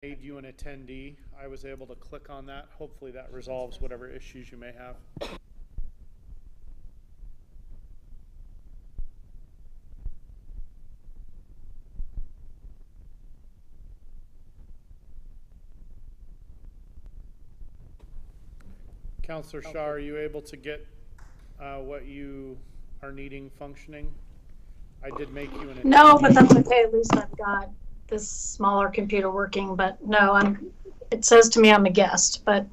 made you an attendee. I was able to click on that. Hopefully that resolves whatever issues you may have. Councillor Shaw, are you able to get what you are needing functioning? I did make you an attendee. No, but that's okay. At least I've got this smaller computer working. But no, it says to me I'm a guest, but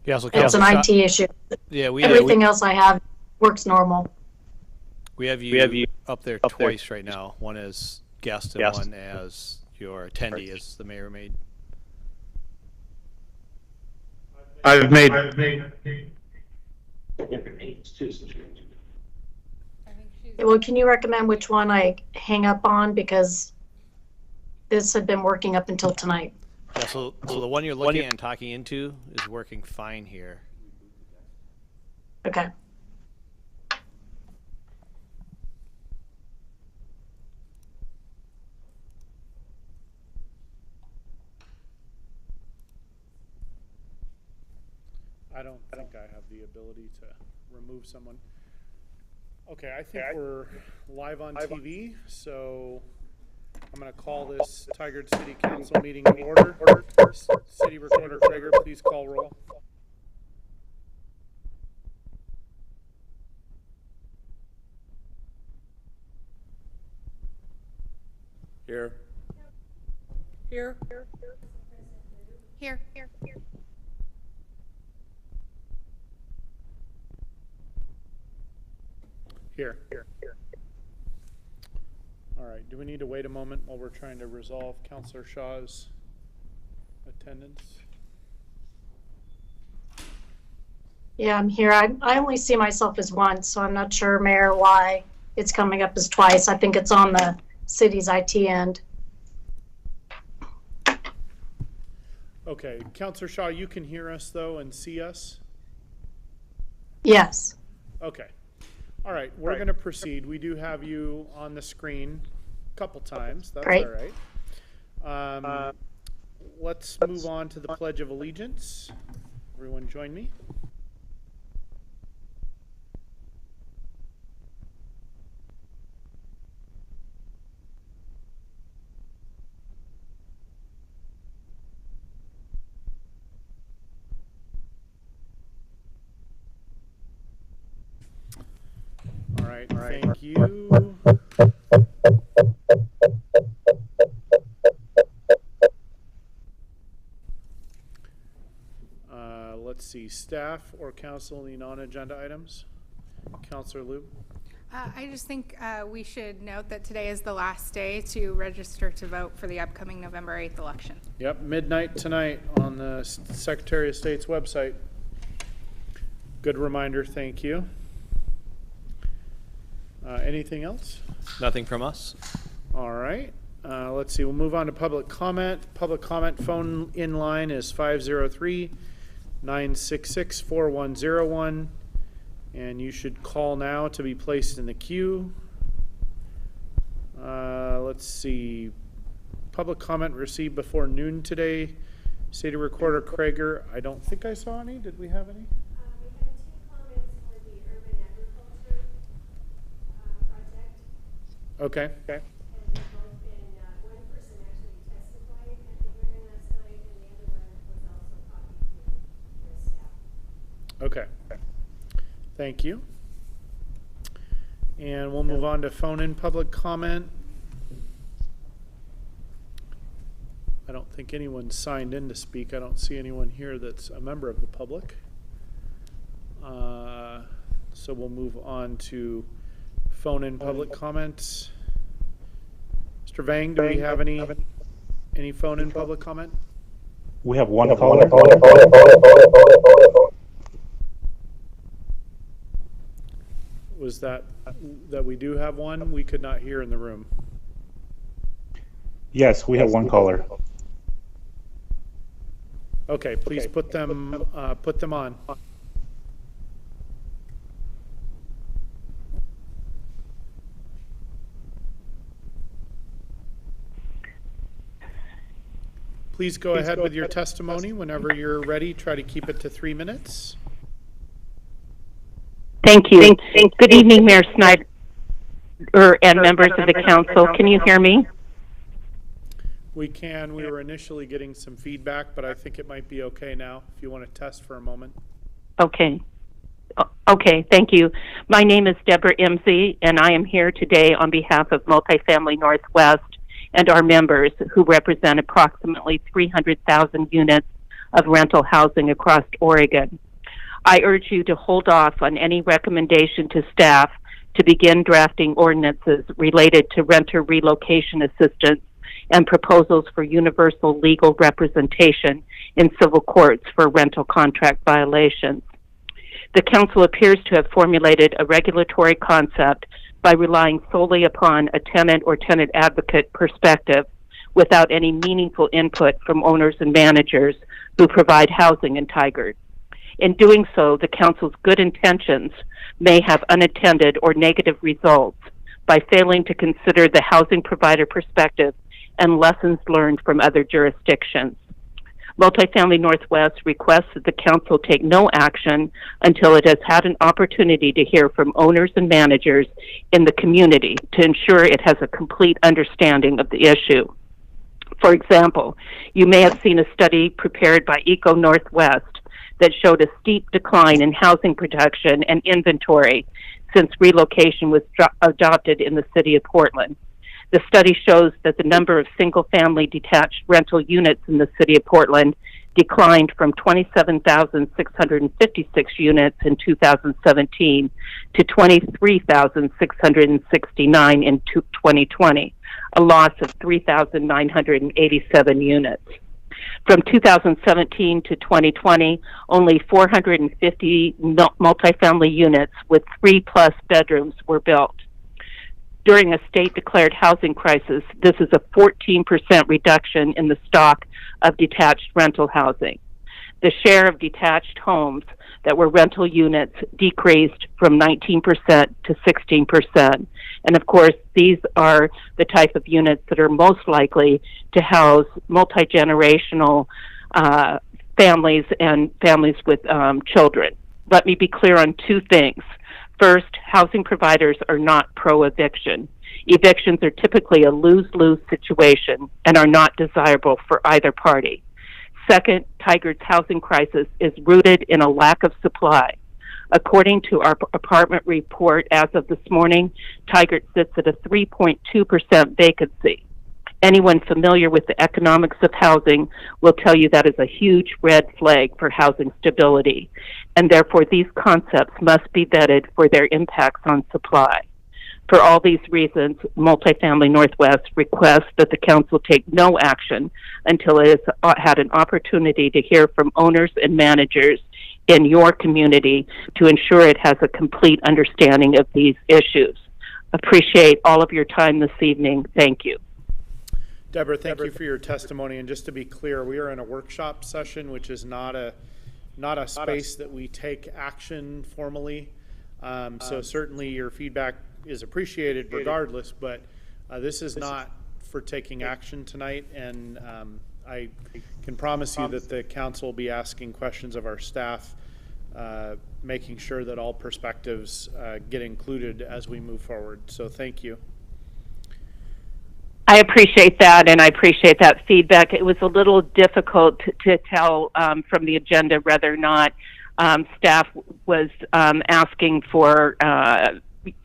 Yeah, so it's an IT issue. Yeah, Everything else I have works normal. we have you up there twice right now. One as guest and one as your attendee, as the mayor made. I've made. Well, can you recommend which one I hang up on, because this had been working up until tonight? Yeah, so the one you're looking at and talking into is working fine here. Okay. I don't think I have the ability to remove someone. Okay, I think we're live on TV, so I'm going to call this Tigard City Council meeting in order. City Recorder Krager, please call roll. Here. Here. Here. Here. Here. All right, do we need to wait a moment while we're trying to resolve Councillor Shaw's attendance? Yeah, I'm here. I only see myself as once, so I'm not sure, Mayor, why it's coming up as twice. I think it's on the city's IT end. Okay, Councillor Shaw, you can hear us though and see us? Yes. Okay. All right, we're going to proceed. We do have you on the screen a couple times. That's Great. all right. Let's move on to the Pledge of Allegiance. Everyone join me. All right, thank you. Let's see, staff or council any non-agenda items? Councillor Liu? I just think we should note that today is the last day to register to vote for the upcoming November 8th election. Yep, midnight tonight on the Secretary of State's website. Good reminder, thank you. Anything else? Nothing from us. All right. Let's see. We'll move on to public comment. Public comment phone in line is 503-966-4101. And you should call now to be placed in the queue. Let's see. Public comment received before noon today. City Recorder Krager. I don't think I saw any. Did we have any? We had 2 comments for the urban agriculture project. Okay. And they've both been, one person actually testified at the hearing last night, and the other one was also copied to the staff. Okay. Thank you. And we'll move on to phone-in public comment. I don't think anyone signed in to speak. I don't see anyone here that's a member of the public. So we'll move on to phone-in public comments. Mr. Vang, do we have any phone-in public comment? We have one caller. Was that we do have one? We could not hear in the room. Yes, we have one caller. Okay, please put them on. Please go ahead with your testimony whenever you're ready. Try to keep it to 3 minutes. Thank you. Good evening, Mayor Snyder and members of the council. Can you hear me? We can. We were initially getting some feedback, but I think it might be okay now if you want to test for a moment. Okay. Okay, thank you. My name is Deborah Imsey, and I am here today on behalf of Multifamily Northwest and our members who represent approximately 300,000 units of rental housing across Oregon. I urge you to hold off on any recommendation to staff to begin drafting ordinances related to renter relocation assistance and proposals for universal legal representation in civil courts for rental contract violations. The council appears to have formulated a regulatory concept by relying solely upon a tenant or tenant advocate perspective without any meaningful input from owners and managers who provide housing in Tigard. In doing so, the council's good intentions may have unintended or negative results by failing to consider the housing provider perspective and lessons learned from other jurisdictions. Multifamily Northwest requests that the council take no action until it has had an opportunity to hear from owners and managers in the community to ensure it has a complete understanding of the issue. For example, you may have seen a study prepared by Eco Northwest that showed a steep decline in housing production and inventory since relocation was adopted in the city of Portland. The study shows that the number of single-family detached rental units in the city of Portland declined from 27,656 units in 2017 to 23,669 in 2020, a loss of 3,987 units. From 2017 to 2020, only 450 multifamily units with 3+ bedrooms were built. During a state-declared housing crisis, this is a 14% reduction in the stock of detached rental housing. The share of detached homes that were rental units decreased from 19% to 16%. And of course, these are the type of units that are most likely to house multi-generational families and families with children. Let me be clear on two things. First, housing providers are not pro-eviction. Evictions are typically a lose-lose situation and are not desirable for either party. Second, Tigard's housing crisis is rooted in a lack of supply. According to our apartment report as of this morning, Tigard sits at a 3.2% vacancy. Anyone familiar with the economics of housing will tell you that is a huge red flag for housing stability, and therefore these concepts must be vetted for their impacts on supply. For all these reasons, Multifamily Northwest requests that the council take no action until it has had an opportunity to hear from owners and managers in your community to ensure it has a complete understanding of these issues. Appreciate all of your time this evening. Thank you. Deborah, thank you for your testimony. And just to be clear, we are in a workshop session, which is not a space that we take action formally. So certainly your feedback is appreciated regardless, but this is not for taking action tonight. And I can promise you that the council will be asking questions of our staff, making sure that all perspectives get included as we move forward. So thank you. I appreciate that, and I appreciate that feedback. It was a little difficult to tell from the agenda whether or not staff was asking for,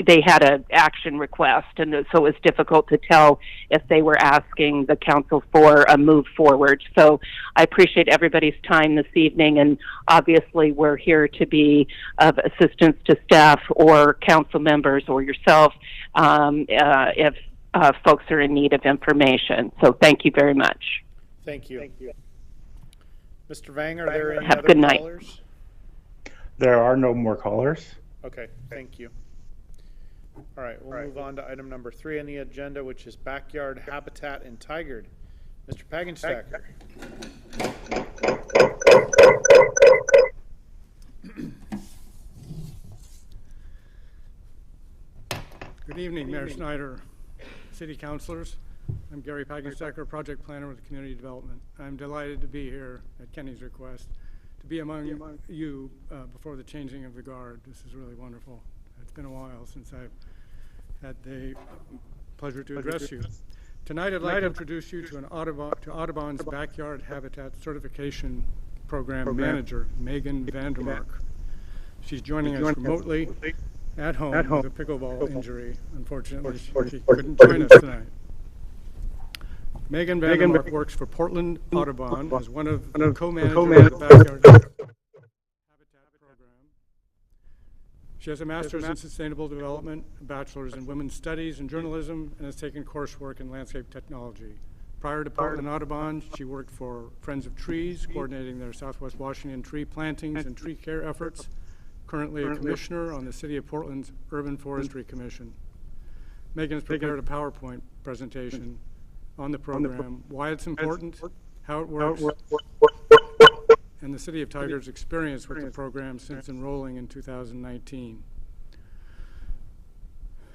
they had an action request, and so it was difficult to tell if they were asking the council for a move forward. So I appreciate everybody's time this evening, and obviously we're here to be of assistance to staff or council members or yourself if folks are in need of information. So thank you very much. Thank you. Mr. Vang, are there any Have a other good night. callers? There are no more callers. Okay, thank you. All right, we'll move on to item number 3 on the agenda, which is backyard habitat in Tigard. Mr. Pagenstacker. Good evening, Mayor Snyder, city councilors. I'm Gary Pagenstacker, project planner with Community Development. I'm delighted to be here at Kenny's request, to be among you before the changing of the guard. This is really wonderful. It's been a while since I've had the pleasure to address you. Tonight I'd like to introduce you to Audubon's Backyard Habitat Certification Program Manager, Megan Vandermark. She's joining us remotely at home with a pickleball injury. Unfortunately, she couldn't join us tonight. Megan Vandermark works for Portland Audubon as one of the co-managers of the Backyard Habitat Program. She has a master's in sustainable development, a bachelor's in women's studies and journalism, and has taken coursework in landscape technology. Prior to Portland Audubon, she worked for Friends of Trees, coordinating their Southwest Washington tree plantings and tree care efforts. Currently a commissioner on the City of Portland's Urban Forestry Commission. Megan has prepared a PowerPoint presentation on the program, why it's important, how it works, and the City of Tigard's experience with the program since enrolling in 2019.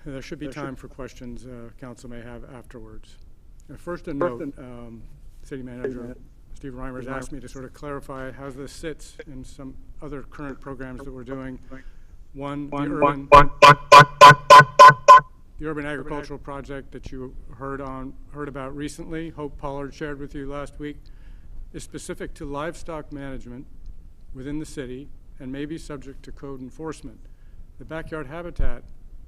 There should be time for questions council may have afterwards. First a note, City Manager Steve Reimers asked me to sort of clarify how this sits in some other current programs that we're doing. One, the urban agricultural project that you heard about recently, Hope Pollard shared with you last week, is specific to livestock management within the city and may be subject to code enforcement. The Backyard Habitat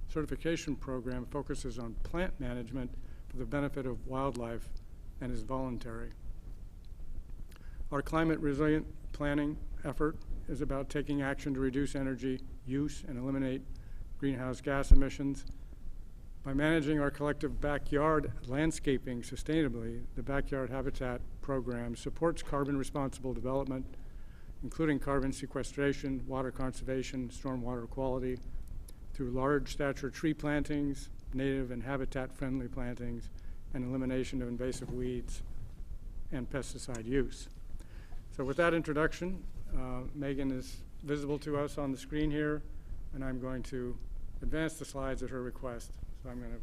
Certification Program focuses on plant management for the benefit of wildlife and is voluntary. Our climate resilient planning effort is about taking action to reduce energy use and eliminate greenhouse gas emissions. By managing our collective backyard landscaping sustainably, the Backyard Habitat Program supports carbon responsible development, including carbon sequestration, water conservation, stormwater quality, through large stature tree plantings, native and habitat friendly plantings, and elimination of invasive weeds and pesticide use. So with that introduction, Megan is visible to us on the screen here, and I'm going to advance the slides at her request. So I'm going to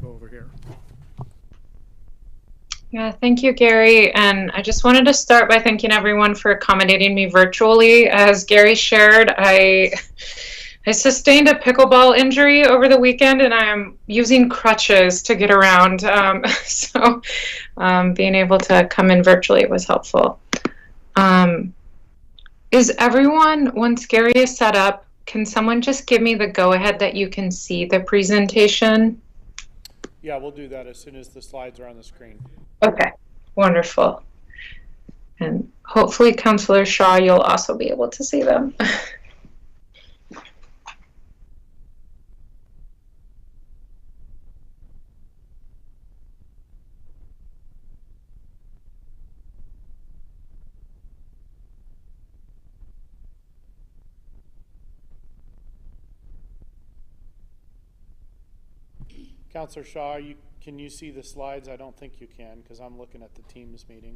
go over here. Yeah, thank you, Gary. And I just wanted to start by thanking everyone for accommodating me virtually. As Gary shared, I sustained a pickleball injury over the weekend, and I am using crutches to get around. So being able to come in virtually was helpful. Is everyone, once Gary is set up, can someone just give me the go-ahead that you can see the presentation? Yeah, we'll do that as soon as the slides are on the screen. Okay, wonderful. And hopefully, Councillor Shaw, you'll also be able to see them. Councillor Shaw, can you see the slides? I don't think you can because I'm looking at the Teams meeting.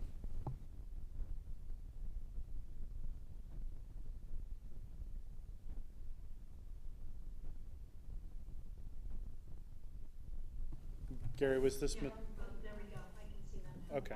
Gary, was this? Yeah, there we go. I can see them. Okay.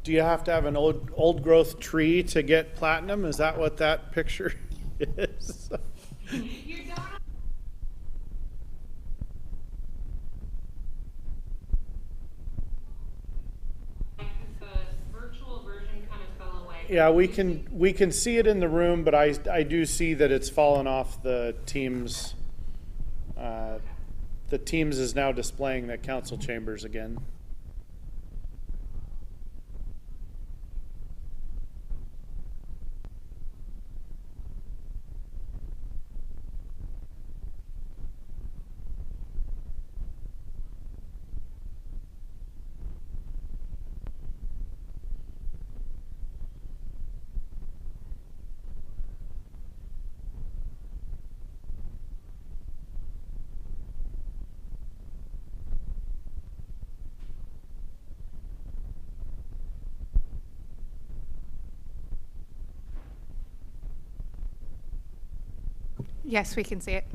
Do you have to have an old growth tree to get platinum? Is that what that picture is? Yeah, we can see it in the room, but I do see that it's fallen off the Teams. The Teams is now displaying the council chambers again. Yes, we can see it.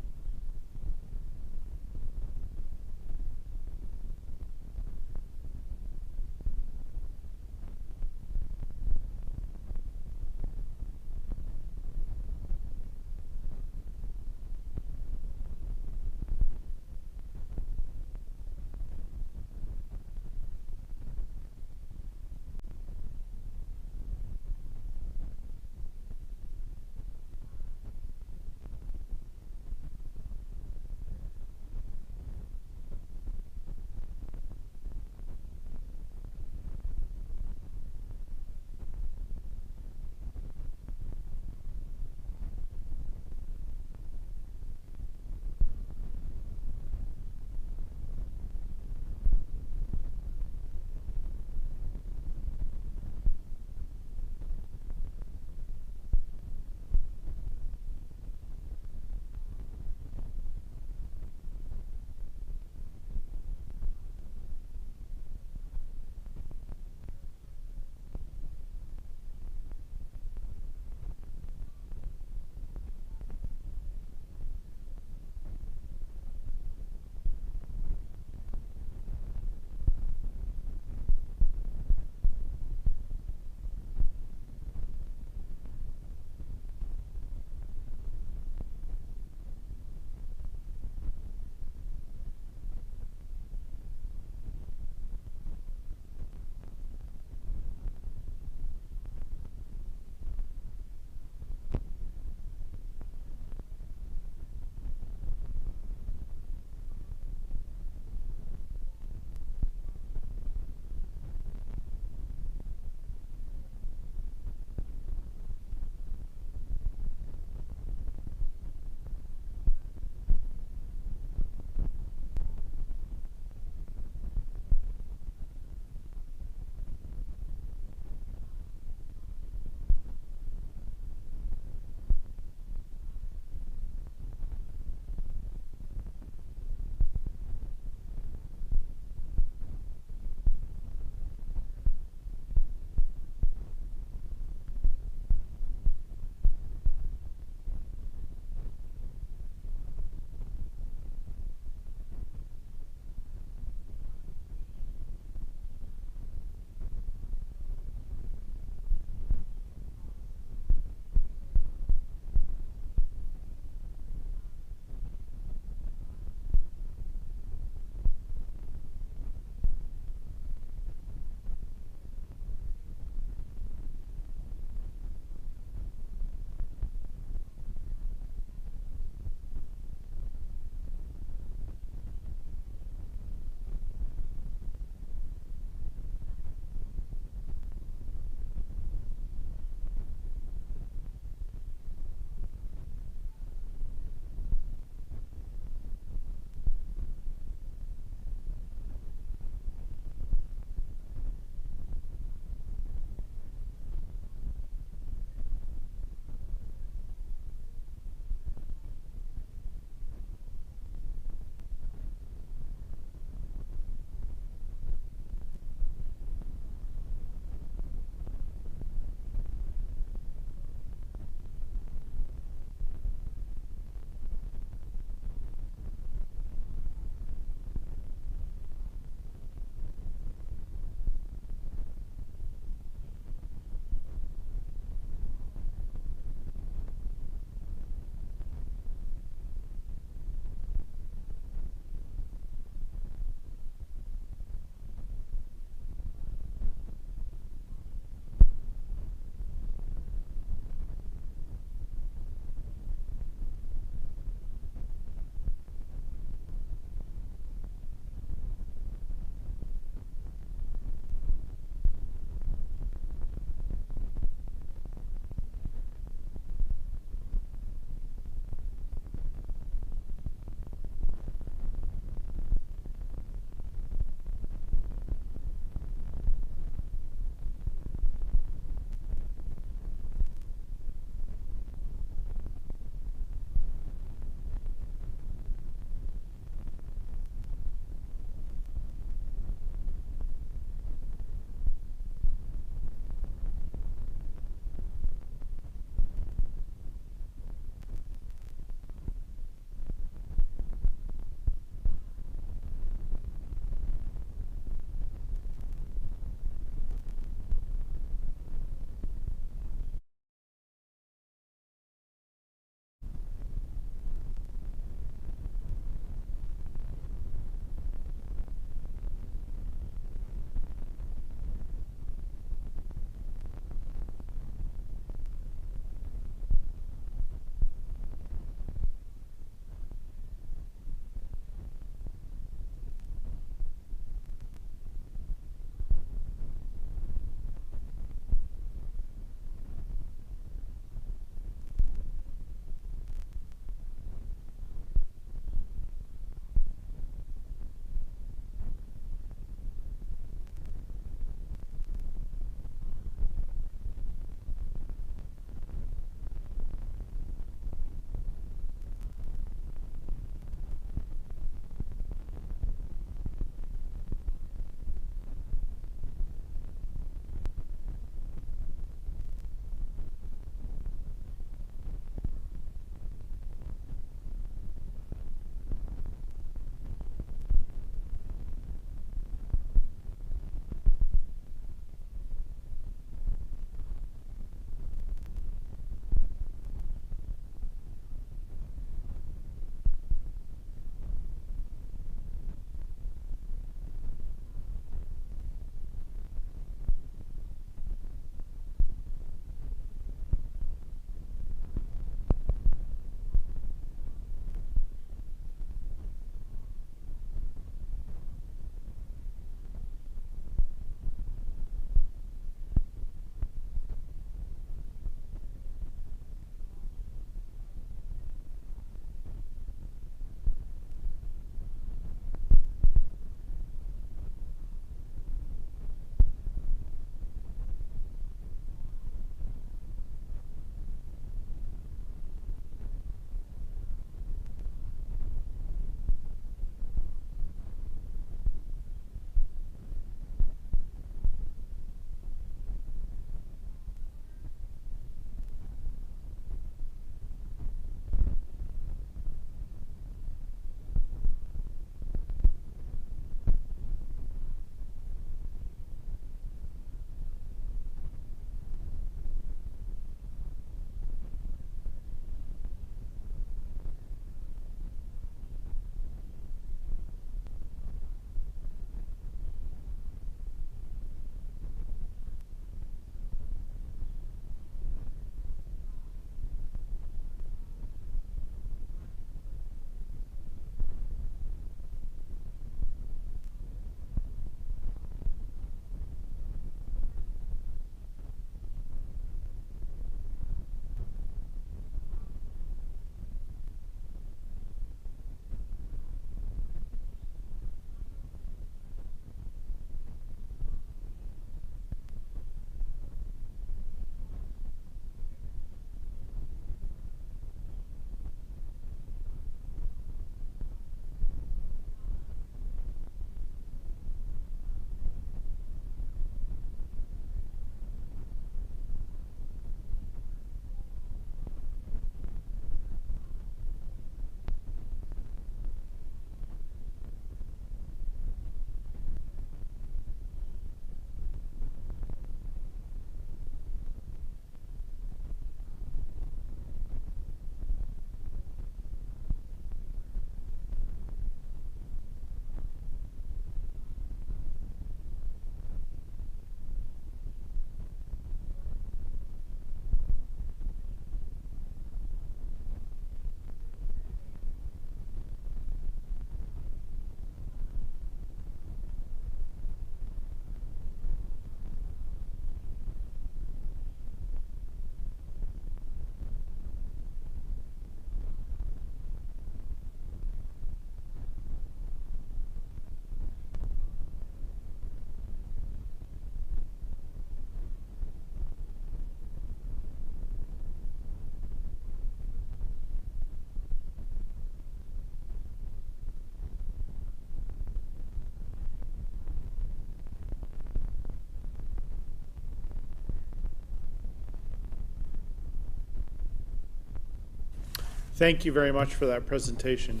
Thank you very much for that presentation.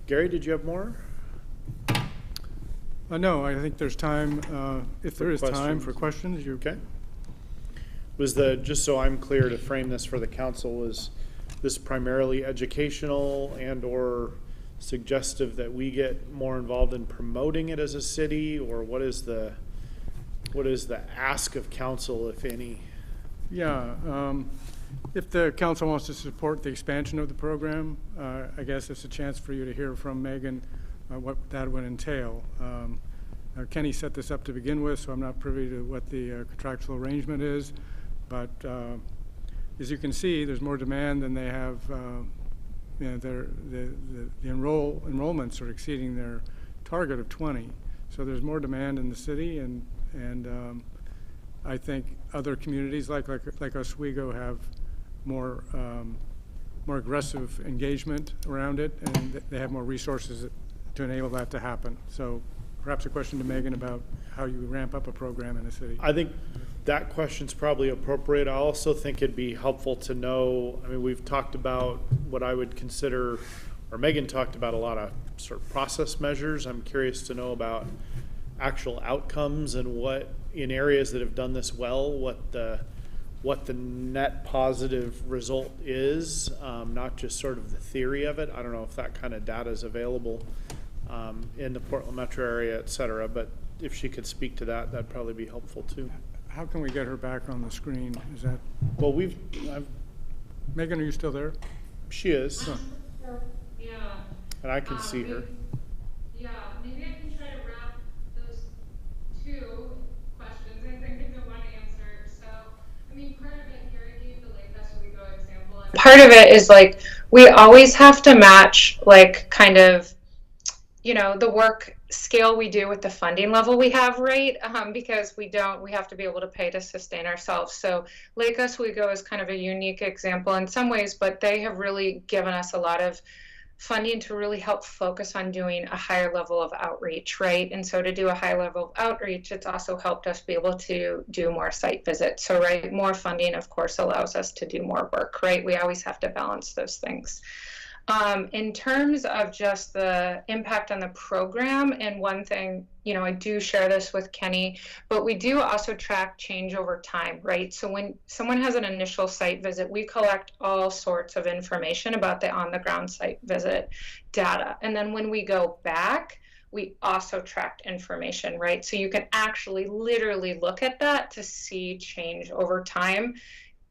Gary, did you have more? No, I think there's time, if there is time for questions. questions, you. Okay. Just so I'm clear to frame this for the council, is this primarily educational and or suggestive that we get more involved in promoting it as a city, or what is the ask of council, if any? Yeah, if the council wants to support the expansion of the program, I guess it's a chance for you to hear from Megan what that would entail. Kenny set this up to begin with, so I'm not privy to what the contractual arrangement is, but as you can see, there's more demand than they have. You know, the enrollments are exceeding their target of 20, so there's more demand in the city, and I think other communities like Oswego have more aggressive engagement around it, and they have more resources to enable that to happen. So perhaps a question to Megan about how you ramp up a program in a city. I think that question's probably appropriate. I also think it'd be helpful to know, I mean, we've talked about what I would consider, or Megan talked about a lot of sort of process measures. I'm curious to know about actual outcomes and what, in areas that have done this well, what the net positive result is, not just sort of the theory of it. I don't know if that kind of data is available in the Portland metro area, et cetera, but if she could speak to that, that'd probably be helpful too. How can we get her back on the screen? Is that? Well, Megan, are you still there? She is, Huh. Yeah. and I can see her. Yeah, maybe I can try to wrap those two questions, I think, into one answer. So, I mean, part of it, Gary gave the Lake Oswego example. Part of it is like, we always have to match, like, kind of, you know, the work scale we do with the funding level we have, right? Because we have to be able to pay to sustain ourselves. So Lake Oswego is kind of a unique example in some ways, but they have really given us a lot of funding to really help focus on doing a higher level of outreach, right? And so to do a high level of outreach, it's also helped us be able to do more site visits. So, right, more funding, of course, allows us to do more work, right? We always have to balance those things. In terms of just the impact on the program, and one thing, you know, I do share this with Kenny, but we do also track change over time, right? So when someone has an initial site visit, we collect all sorts of information about the on-the-ground site visit data. And then when we go back, we also tracked information, right? So you can actually literally look at that to see change over time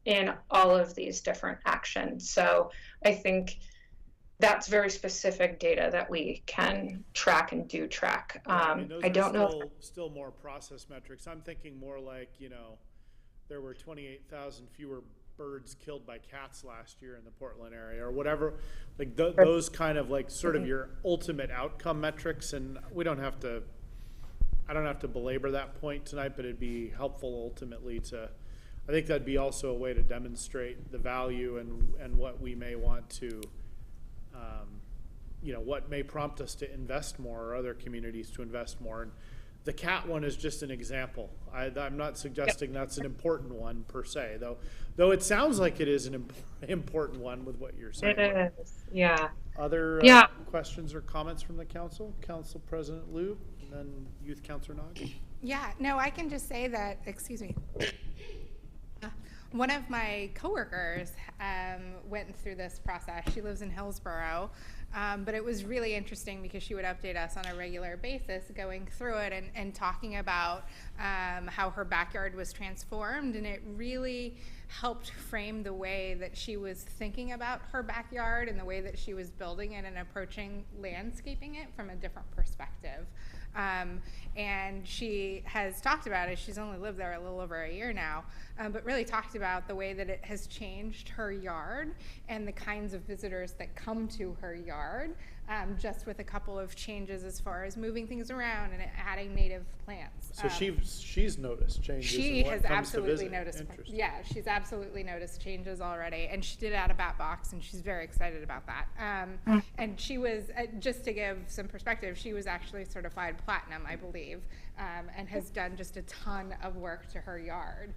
in all of these different actions. So I think that's very specific data that we can track and do track. I mean, those I don't know. Still more process metrics. I'm thinking more like, you know, there were 28,000 fewer birds killed by cats last year in the Portland area, or whatever. Like those kind of like sort of your ultimate outcome metrics. And I don't have to belabor that point tonight, but it'd be helpful ultimately to. I think that'd be also a way to demonstrate the value and what we may want to. You know, what may prompt us to invest more, or other communities to invest more. And the cat one is just an example. I'm not suggesting that's an important one per se, though it sounds like it is an important one with what you're saying. It is, yeah. Other questions or comments from the council? Council President Liu, and then Youth Councilor Nog. Yeah, no, I can just say that, excuse me. One of my coworkers went through this process. She lives in Hillsborough, but it was really interesting because she would update us on a regular basis going through it and talking about how her backyard was transformed, and it really helped frame the way that she was thinking about her backyard and the way that she was building it and approaching landscaping it from a different perspective. And she has talked about it. She's only lived there a little over a year now, but really talked about the way that it has changed her yard and the kinds of visitors that come to her yard, just with a couple of changes as far as moving things around and adding native plants. So she's noticed changes. She in what has comes to absolutely visit. noticed. Interesting. Yeah, she's absolutely noticed changes already, and she did add a bat box, and she's very excited about that. And she was, just to give some perspective, she was actually certified platinum, I believe, and has done just a ton of work to her yard.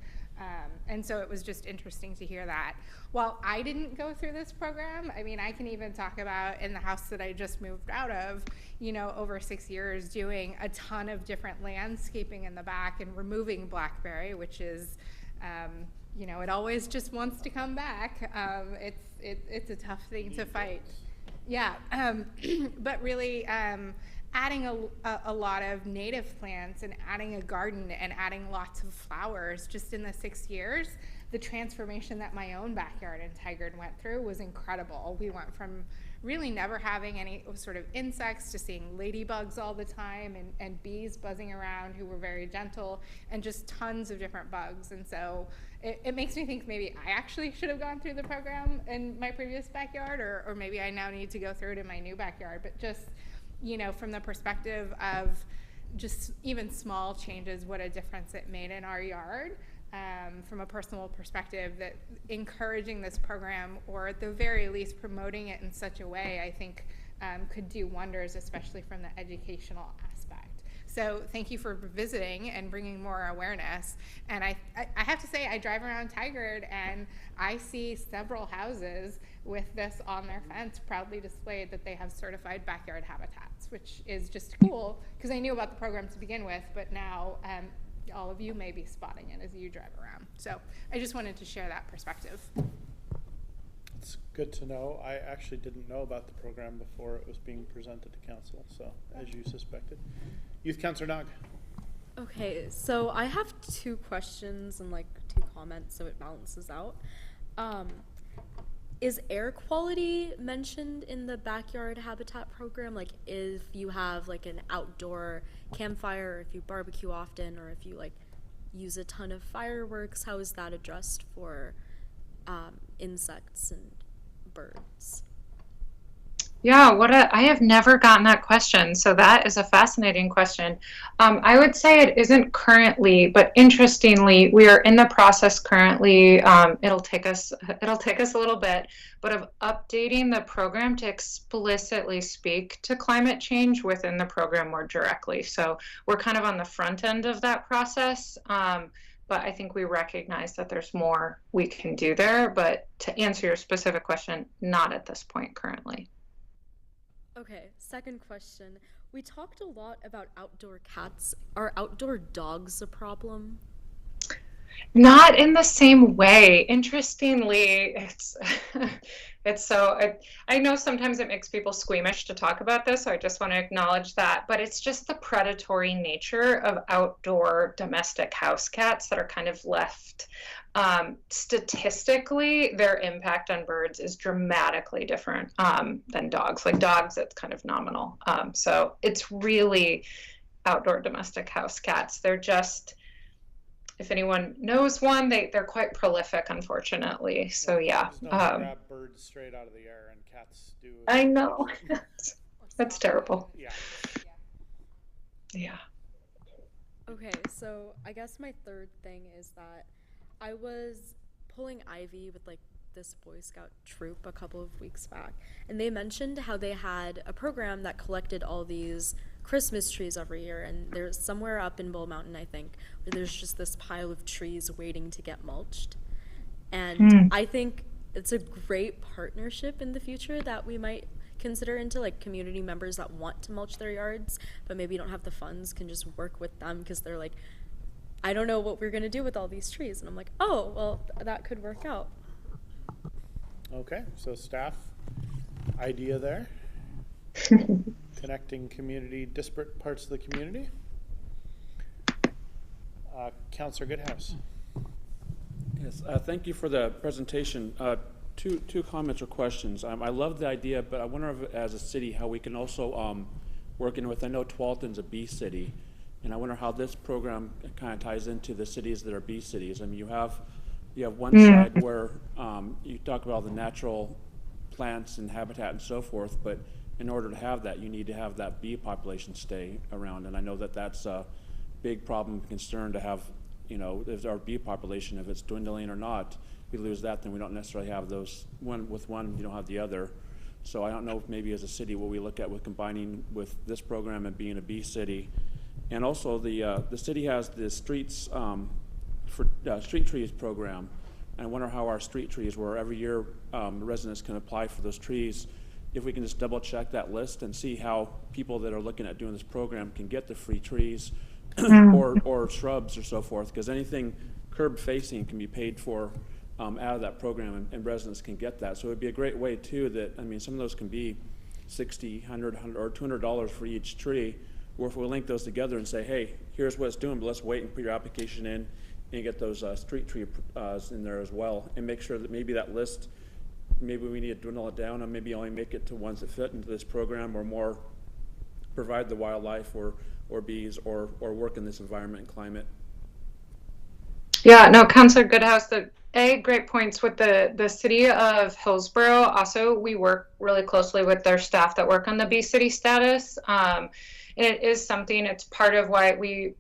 And so it was just interesting to hear that. While I didn't go through this program, I mean, I can even talk about in the house that I just moved out of, you know, over 6 years doing a ton of different landscaping in the back and removing blackberry, which is, you know, it always just wants to come back. It's a tough thing to fight. Yeah, but really adding a lot of native plants and adding a garden and adding lots of flowers just in the 6 years, the transformation that my own backyard in Tigard went through was incredible. We went from really never having any sort of insects to seeing ladybugs all the time and bees buzzing around who were very gentle, and just tons of different bugs. And so it makes me think maybe I actually should have gone through the program in my previous backyard, or maybe I now need to go through it in my new backyard. But just, you know, from the perspective of just even small changes, what a difference it made in our yard. From a personal perspective, that encouraging this program, or at the very least promoting it in such a way, I think could do wonders, especially from the educational aspect. So thank you for visiting and bringing more awareness. And I have to say, I drive around Tigard and I see several houses with this on their fence, proudly displayed that they have certified backyard habitats, which is just cool, because I knew about the program to begin with, but now all of you may be spotting it as you drive around. So I just wanted to share that perspective. It's good to know. I actually didn't know about the program before it was being presented to council, so as you suspected. Youth Councilor Nog. Okay, so I have 2 questions and like 2 comments, so it balances out. Is air quality mentioned in the backyard habitat program? Like if you have like an outdoor campfire, or if you barbecue often, or if you like use a ton of fireworks, how is that addressed for insects and birds? Yeah, I have never gotten that question, so that is a fascinating question. I would say it isn't currently, but interestingly, we are in the process currently. It'll take us a little bit, but of updating the program to explicitly speak to climate change within the program more directly. So we're kind of on the front end of that process. But I think we recognize that there's more we can do there. But to answer your specific question, not at this point currently. Okay, second question. We talked a lot about outdoor cats. Are outdoor dogs a problem? Not in the same way. Interestingly, it's so, I know sometimes it makes people squeamish to talk about this, so I just want to acknowledge that, but it's just the predatory nature of outdoor domestic house cats that are kind of left. Statistically, their impact on birds is dramatically different than dogs. Like dogs, it's kind of nominal. So it's really outdoor domestic house cats. They're just, if anyone knows one, they're quite prolific, unfortunately. So yeah. Grab birds straight out of the air, and cats do. I know. That's terrible. Yeah. Yeah. Okay, so I guess my third thing is that I was pulling Ivy with like this Boy Scout troop a couple of weeks back, and they mentioned how they had a program that collected all these Christmas trees every year, and there's somewhere up in Bull Mountain, I think, where there's just this pile of trees waiting to get mulched. And I think it's a great partnership in the future that we might consider into, like, community members that want to mulch their yards but maybe don't have the funds can just work with them because they're like, I don't know what we're going to do with all these trees. And I'm like, oh, well, that could work out. Okay, so staff idea there. Connecting disparate parts of the community. Councillor Goodhouse. Yes, thank you for the presentation. Two comments or questions. I love the idea, but I wonder if, as a city, how we can also work in with, I know Tualatin's a bee city, and I wonder how this program kind of ties into the cities that are bee cities. I mean, you have one side where you talk about the natural plants and habitat and so forth, but in order to have that, you need to have that bee population stay around. And I know that that's a big problem, concern to have, if our bee population, if it's dwindling or not, we lose that, then we don't necessarily have those, with one, you don't have the other. So I don't know if maybe as a city what we look at with combining with this program and being a bee city. And also the city has the streets street trees program. And I wonder how our street trees, where every year residents can apply for those trees, if we can just double check that list and see how people that are looking at doing this program can get the free trees or shrubs or so forth, because anything curb facing can be paid for out of that program, and residents can get that. So it would be a great way too that, I mean, some of those can be $60, $100, or $200 for each tree, or if we link those together and say, hey, here's what it's doing, but let's wait and put your application in and get those street tree in there as well, and make sure that maybe that list, maybe we need to dwindle it down and maybe only make it to ones that fit into this program, or more provide the wildlife or bees or work in this environment and climate. Yeah, no, Councilor Goodhouse, great points with the city of Hillsborough. Also, we work really closely with their staff that work on the Bee City status. And it is something, it's part of why we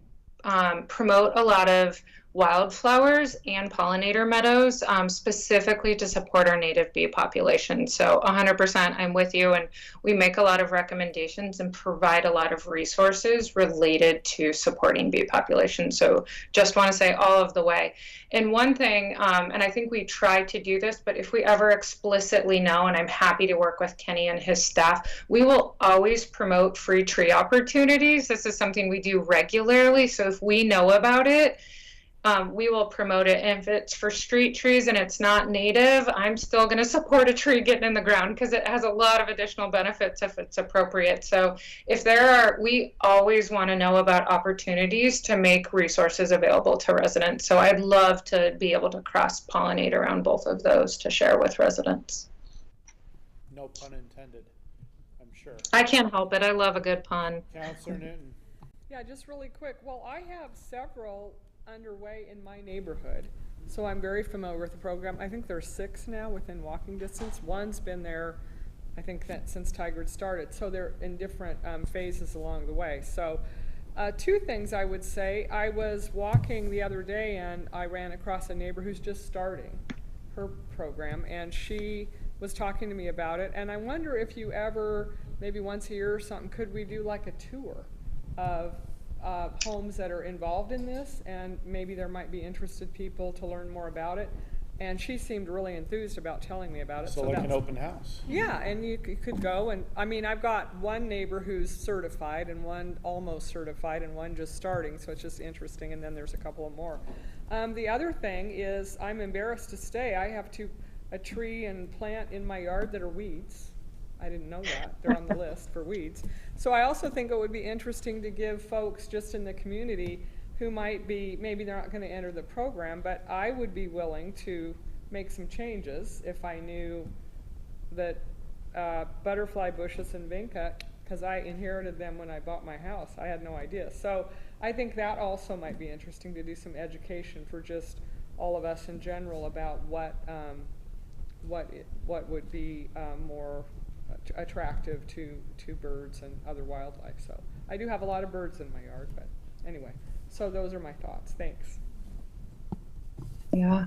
promote a lot of wildflowers and pollinator meadows, specifically to support our native bee population. So 100% I'm with you, and we make a lot of recommendations and provide a lot of resources related to supporting bee population. So just want to say all of the way. And one thing, and I think we try to do this, but if we ever explicitly know, and I'm happy to work with Kenny and his staff, we will always promote free tree opportunities. This is something we do regularly. So if we know about it, we will promote it. And if it's for street trees and it's not native, I'm still going to support a tree getting in the ground, because it has a lot of additional benefits if it's appropriate. So if there are, we always want to know about opportunities to make resources available to residents. So I'd love to be able to cross-pollinate around both of those to share with residents. No pun intended, I'm sure. I can't help it. I love a good pun. Councilor Newton. Yeah, just really quick. Well, I have several underway in my neighborhood, so I'm very familiar with the program. I think there's 6 now within walking distance. One's been there, I think, that since Tigard started, so they're in different phases along the way. So 2 things I would say. I was walking the other day and I ran across a neighbor who's just starting her program, and she was talking to me about it. And I wonder if you ever, maybe once a year or something, could we do like a tour of homes that are involved in this, and maybe there might be interested people to learn more about it. And she seemed really enthused about telling me about it. So like an open house. Yeah, and you could go, and I mean, I've got one neighbor who's certified and one almost certified and one just starting, so it's just interesting, and then there's a couple of more. The other thing is, I'm embarrassed to say, I have a tree and plant in my yard that are weeds. I didn't know that. They're on the list for weeds. So I also think it would be interesting to give folks just in the community who might be, maybe they're not going to enter the program, but I would be willing to make some changes if I knew that butterfly bushes and vinca, because I inherited them when I bought my house. I had no idea. So I think that also might be interesting to do some education for just all of us in general about what would be more attractive to birds and other wildlife. So I do have a lot of birds in my yard, but anyway, so those are my thoughts. Thanks. Yeah.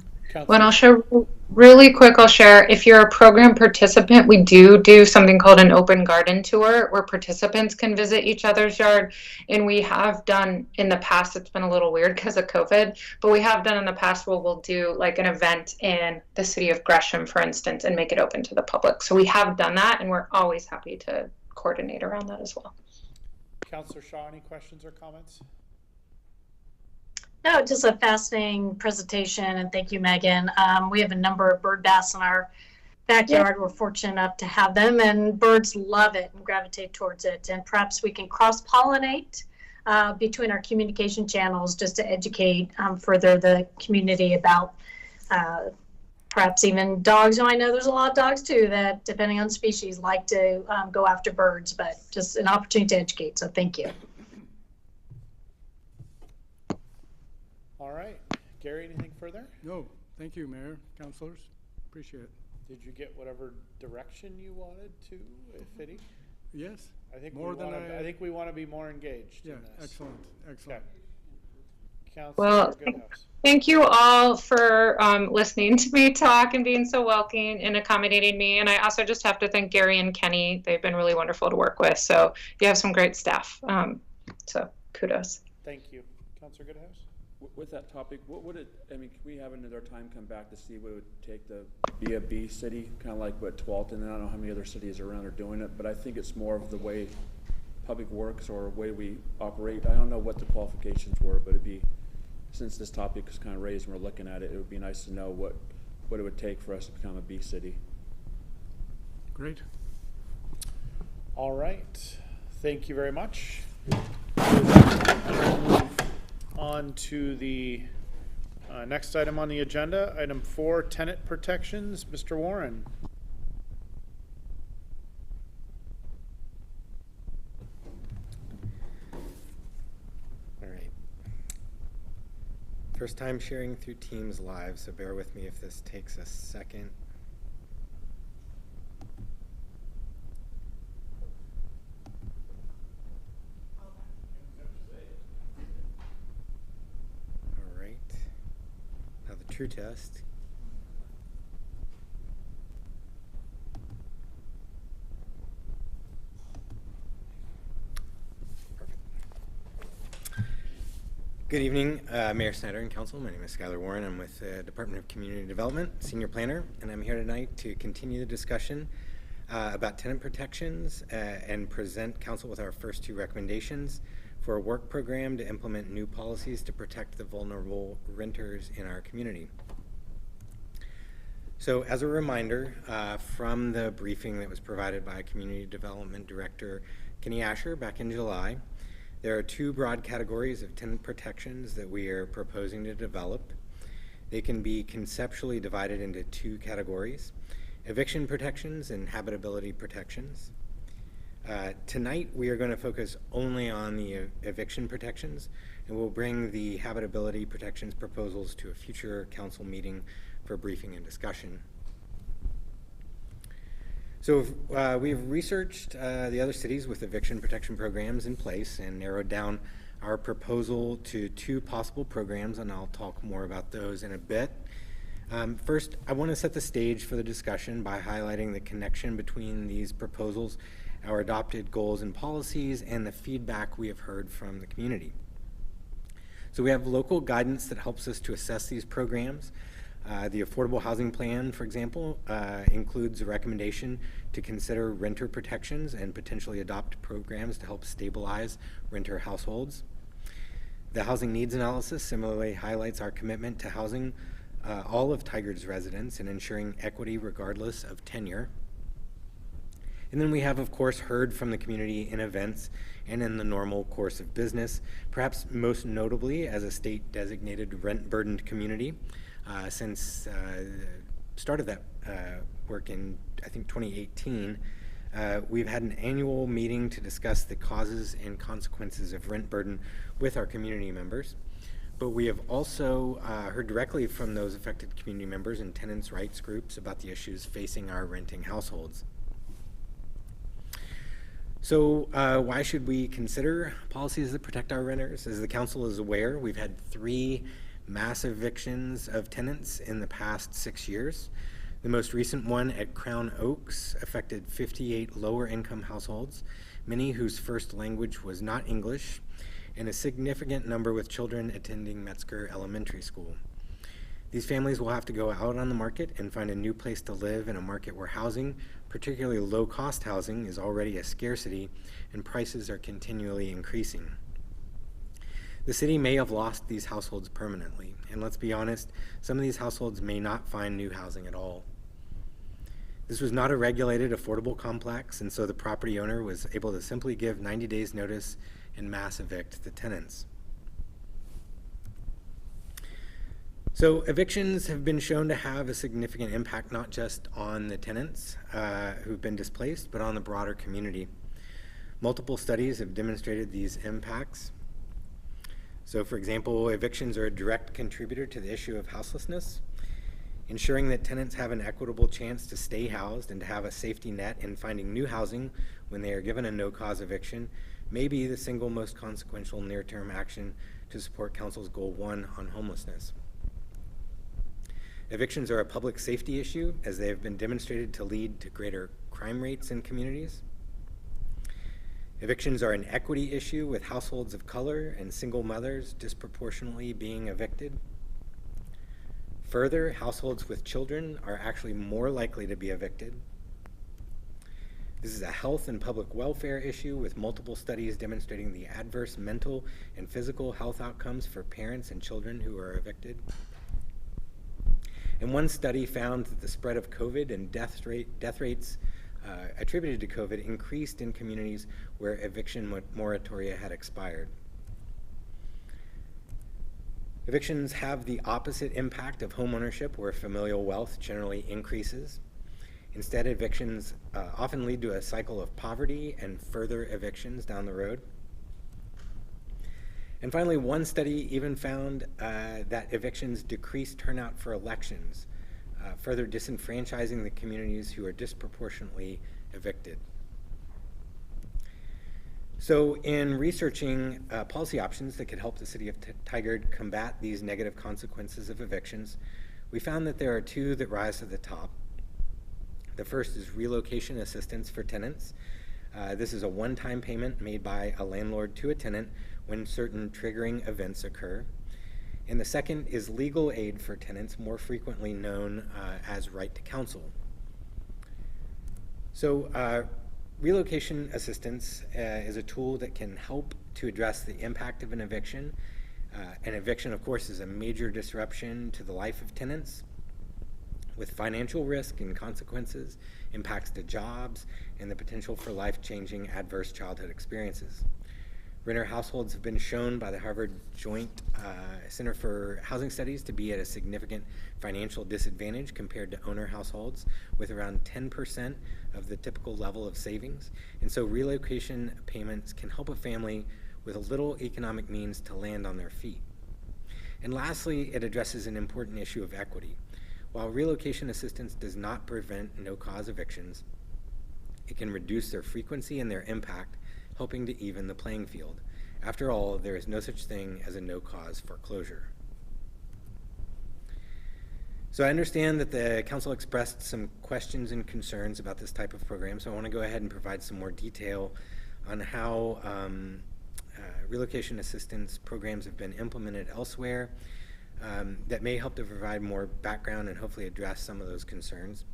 Well, I'll share really quick. I'll share, if you're a program participant, we do something called an open garden tour where participants can visit each other's yard. And we have done in the past, it's been a little weird because of COVID, but we have done in the past where we'll do like an event in the city of Gresham, for instance, and make it open to the public. So we have done that, and we're always happy to coordinate around that as well. Councilor Shaw, any questions or comments? No, just a fascinating presentation, and thank you, Megan. We have a number of bird baths in our backyard. We're fortunate enough to have them, and birds love it and gravitate towards it. And perhaps we can cross-pollinate between our communication channels just to educate further the community about perhaps even dogs. I know there's a lot of dogs too that, depending on species, like to go after birds, but just an opportunity to educate. So thank you. All right. Gary, anything further? No, thank you, Mayor, councilors. Appreciate it. Did you get whatever direction you wanted to, if any? Yes. I think I think we want to be more engaged in this. Excellent. Excellent. Okay. Councilor Well, Goodhouse. thank you all for listening to me talk and being so welcoming and accommodating me. And I also just have to thank Gary and Kenny. They've been really wonderful to work with. So you have some great staff. So kudos. Thank you. Councilor Goodhouse? With that topic, what would it, I mean, can we have another time come back to see what it would take to be a B city, kind of like what Tualatin, and I don't know how many other cities around are doing it, but I think it's more of the way public works or way we operate. I don't know what the qualifications were, but it'd be, since this topic is kind of raised and we're looking at it, it would be nice to know what it would take for us to become a B city. Great. All right, thank you very much. On to the next item on the agenda, item 4, tenant protections. Mr. Warren. All right. First time sharing through Teams Live, so bear with me if this takes a second. True test. Perfect. Good evening, Mayor Snyder and Council. My name is Skylar Warren. I'm with the Department of Community Development, Senior Planner, and I'm here tonight to continue the discussion about tenant protections and present Council with our first 2 recommendations for a work program to implement new policies to protect the vulnerable renters in our community. So as a reminder, from the briefing that was provided by Community Development Director Kenny Asher back in July, there are 2 broad categories of tenant protections that we are proposing to develop. They can be conceptually divided into 2 categories: eviction protections and habitability protections. Tonight, we are going to focus only on the eviction protections, and we'll bring the habitability protections proposals to a future council meeting for briefing and discussion. So we've researched the other cities with eviction protection programs in place and narrowed down our proposal to 2 possible programs, and I'll talk more about those in a bit. First, I want to set the stage for the discussion by highlighting the connection between these proposals, our adopted goals and policies, and the feedback we have heard from the community. So we have local guidance that helps us to assess these programs. The Affordable Housing Plan, for example, includes a recommendation to consider renter protections and potentially adopt programs to help stabilize renter households. The Housing Needs Analysis similarly highlights our commitment to housing all of Tigard's residents and ensuring equity regardless of tenure. And then we have, of course, heard from the community in events and in the normal course of business, perhaps most notably as a state-designated rent-burdened community. Since the start of that work in, I think, 2018, we've had an annual meeting to discuss the causes and consequences of rent burden with our community members. But we have also heard directly from those affected community members and tenants' rights groups about the issues facing our renting households. So why should we consider policies that protect our renters? As the council is aware, we've had 3 mass evictions of tenants in the past 6 years. The most recent one at Crown Oaks affected 58 lower income households, many whose first language was not English, and a significant number with children attending Metzger Elementary School. These families will have to go out on the market and find a new place to live in a market where housing, particularly low-cost housing, is already a scarcity and prices are continually increasing. The city may have lost these households permanently, and let's be honest, some of these households may not find new housing at all. This was not a regulated, affordable complex, and so the property owner was able to simply give 90 days notice and mass evict the tenants. So evictions have been shown to have a significant impact not just on the tenants who've been displaced, but on the broader community. Multiple studies have demonstrated these impacts. So for example, evictions are a direct contributor to the issue of houselessness. Ensuring that tenants have an equitable chance to stay housed and to have a safety net in finding new housing when they are given a no-cause eviction may be the single most consequential near-term action to support Council's Goal 1 on homelessness. Evictions are a public safety issue as they have been demonstrated to lead to greater crime rates in communities. Evictions are an equity issue, with households of color and single mothers disproportionately being evicted. Further, households with children are actually more likely to be evicted. This is a health and public welfare issue, with multiple studies demonstrating the adverse mental and physical health outcomes for parents and children who are evicted. And one study found that the spread of COVID and death rates attributed to COVID increased in communities where eviction moratoria had expired. Evictions have the opposite impact of homeownership, where familial wealth generally increases. Instead, evictions often lead to a cycle of poverty and further evictions down the road. And finally, one study even found that evictions decrease turnout for elections, further disenfranchising the communities who are disproportionately evicted. So in researching policy options that could help the city of Tigard combat these negative consequences of evictions, we found that there are two that rise to the top. The first is relocation assistance for tenants. This is a one-time payment made by a landlord to a tenant when certain triggering events occur. And the second is legal aid for tenants, more frequently known as right to counsel. So relocation assistance is a tool that can help to address the impact of an eviction. An eviction, of course, is a major disruption to the life of tenants, with financial risk and consequences, impacts to jobs, and the potential for life-changing adverse childhood experiences. Renter households have been shown by the Harvard Joint Center for Housing Studies to be at a significant financial disadvantage compared to owner households, with around 10% of the typical level of savings. And so relocation payments can help a family with a little economic means to land on their feet. And lastly, it addresses an important issue of equity. While relocation assistance does not prevent no-cause evictions, it can reduce their frequency and their impact, helping to even the playing field. After all, there is no such thing as a no-cause foreclosure. So I understand that the council expressed some questions and concerns about this type of program, so I want to go ahead and provide some more detail on how relocation assistance programs have been implemented elsewhere that may help to provide more background and hopefully address some of those concerns.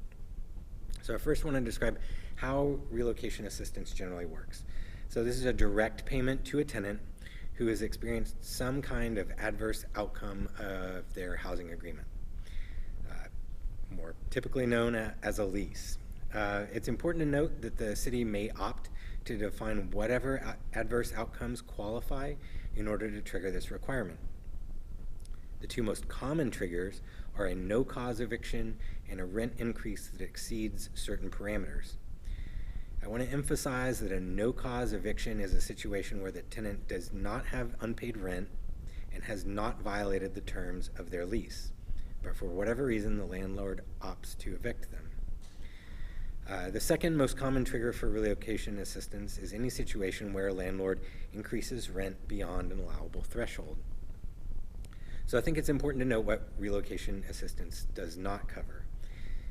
So I first want to describe how relocation assistance generally works. So this is a direct payment to a tenant who has experienced some kind of adverse outcome of their housing agreement, more typically known as a lease. It's important to note that the city may opt to define whatever adverse outcomes qualify in order to trigger this requirement. The two most common triggers are a no-cause eviction and a rent increase that exceeds certain parameters. I want to emphasize that a no-cause eviction is a situation where the tenant does not have unpaid rent and has not violated the terms of their lease, but for whatever reason the landlord opts to evict them. The second most common trigger for relocation assistance is any situation where a landlord increases rent beyond an allowable threshold. So I think it's important to note what relocation assistance does not cover.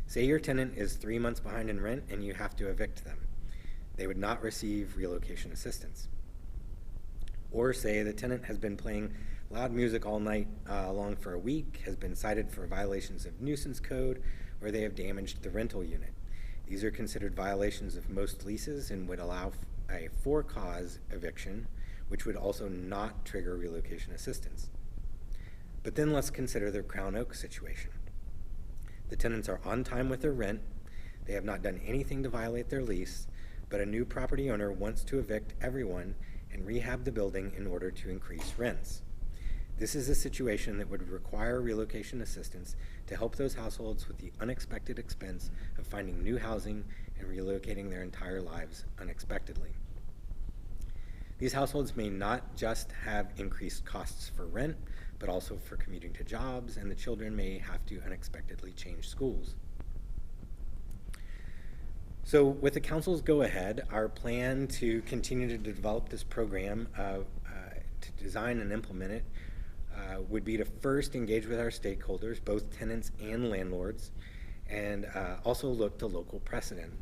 Say your tenant is 3 months behind in rent and you have to evict them. They would not receive relocation assistance. Or say the tenant has been playing loud music all night long for a week, has been cited for violations of nuisance code, or they have damaged the rental unit. These are considered violations of most leases and would allow a for-cause eviction, which would also not trigger relocation assistance. But then let's consider the Crown Oak situation. The tenants are on time with their rent, they have not done anything to violate their lease, but a new property owner wants to evict everyone and rehab the building in order to increase rents. This is a situation that would require relocation assistance to help those households with the unexpected expense of finding new housing and relocating their entire lives unexpectedly. These households may not just have increased costs for rent, but also for commuting to jobs, and the children may have to unexpectedly change schools. So with the council's go-ahead, our plan to continue to develop this program, to design and implement it, would be to first engage with our stakeholders, both tenants and landlords, and also look to local precedent.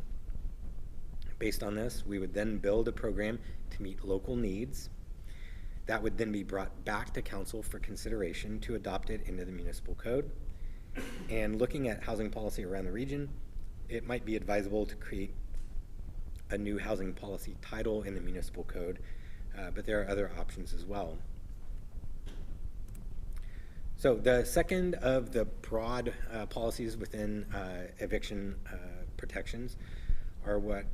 Based on this, we would then build a program to meet local needs. That would then be brought back to council for consideration to adopt it into the municipal code. And looking at housing policy around the region, it might be advisable to create a new housing policy title in the municipal code, but there are other options as well. So the second of the broad policies within eviction protections are what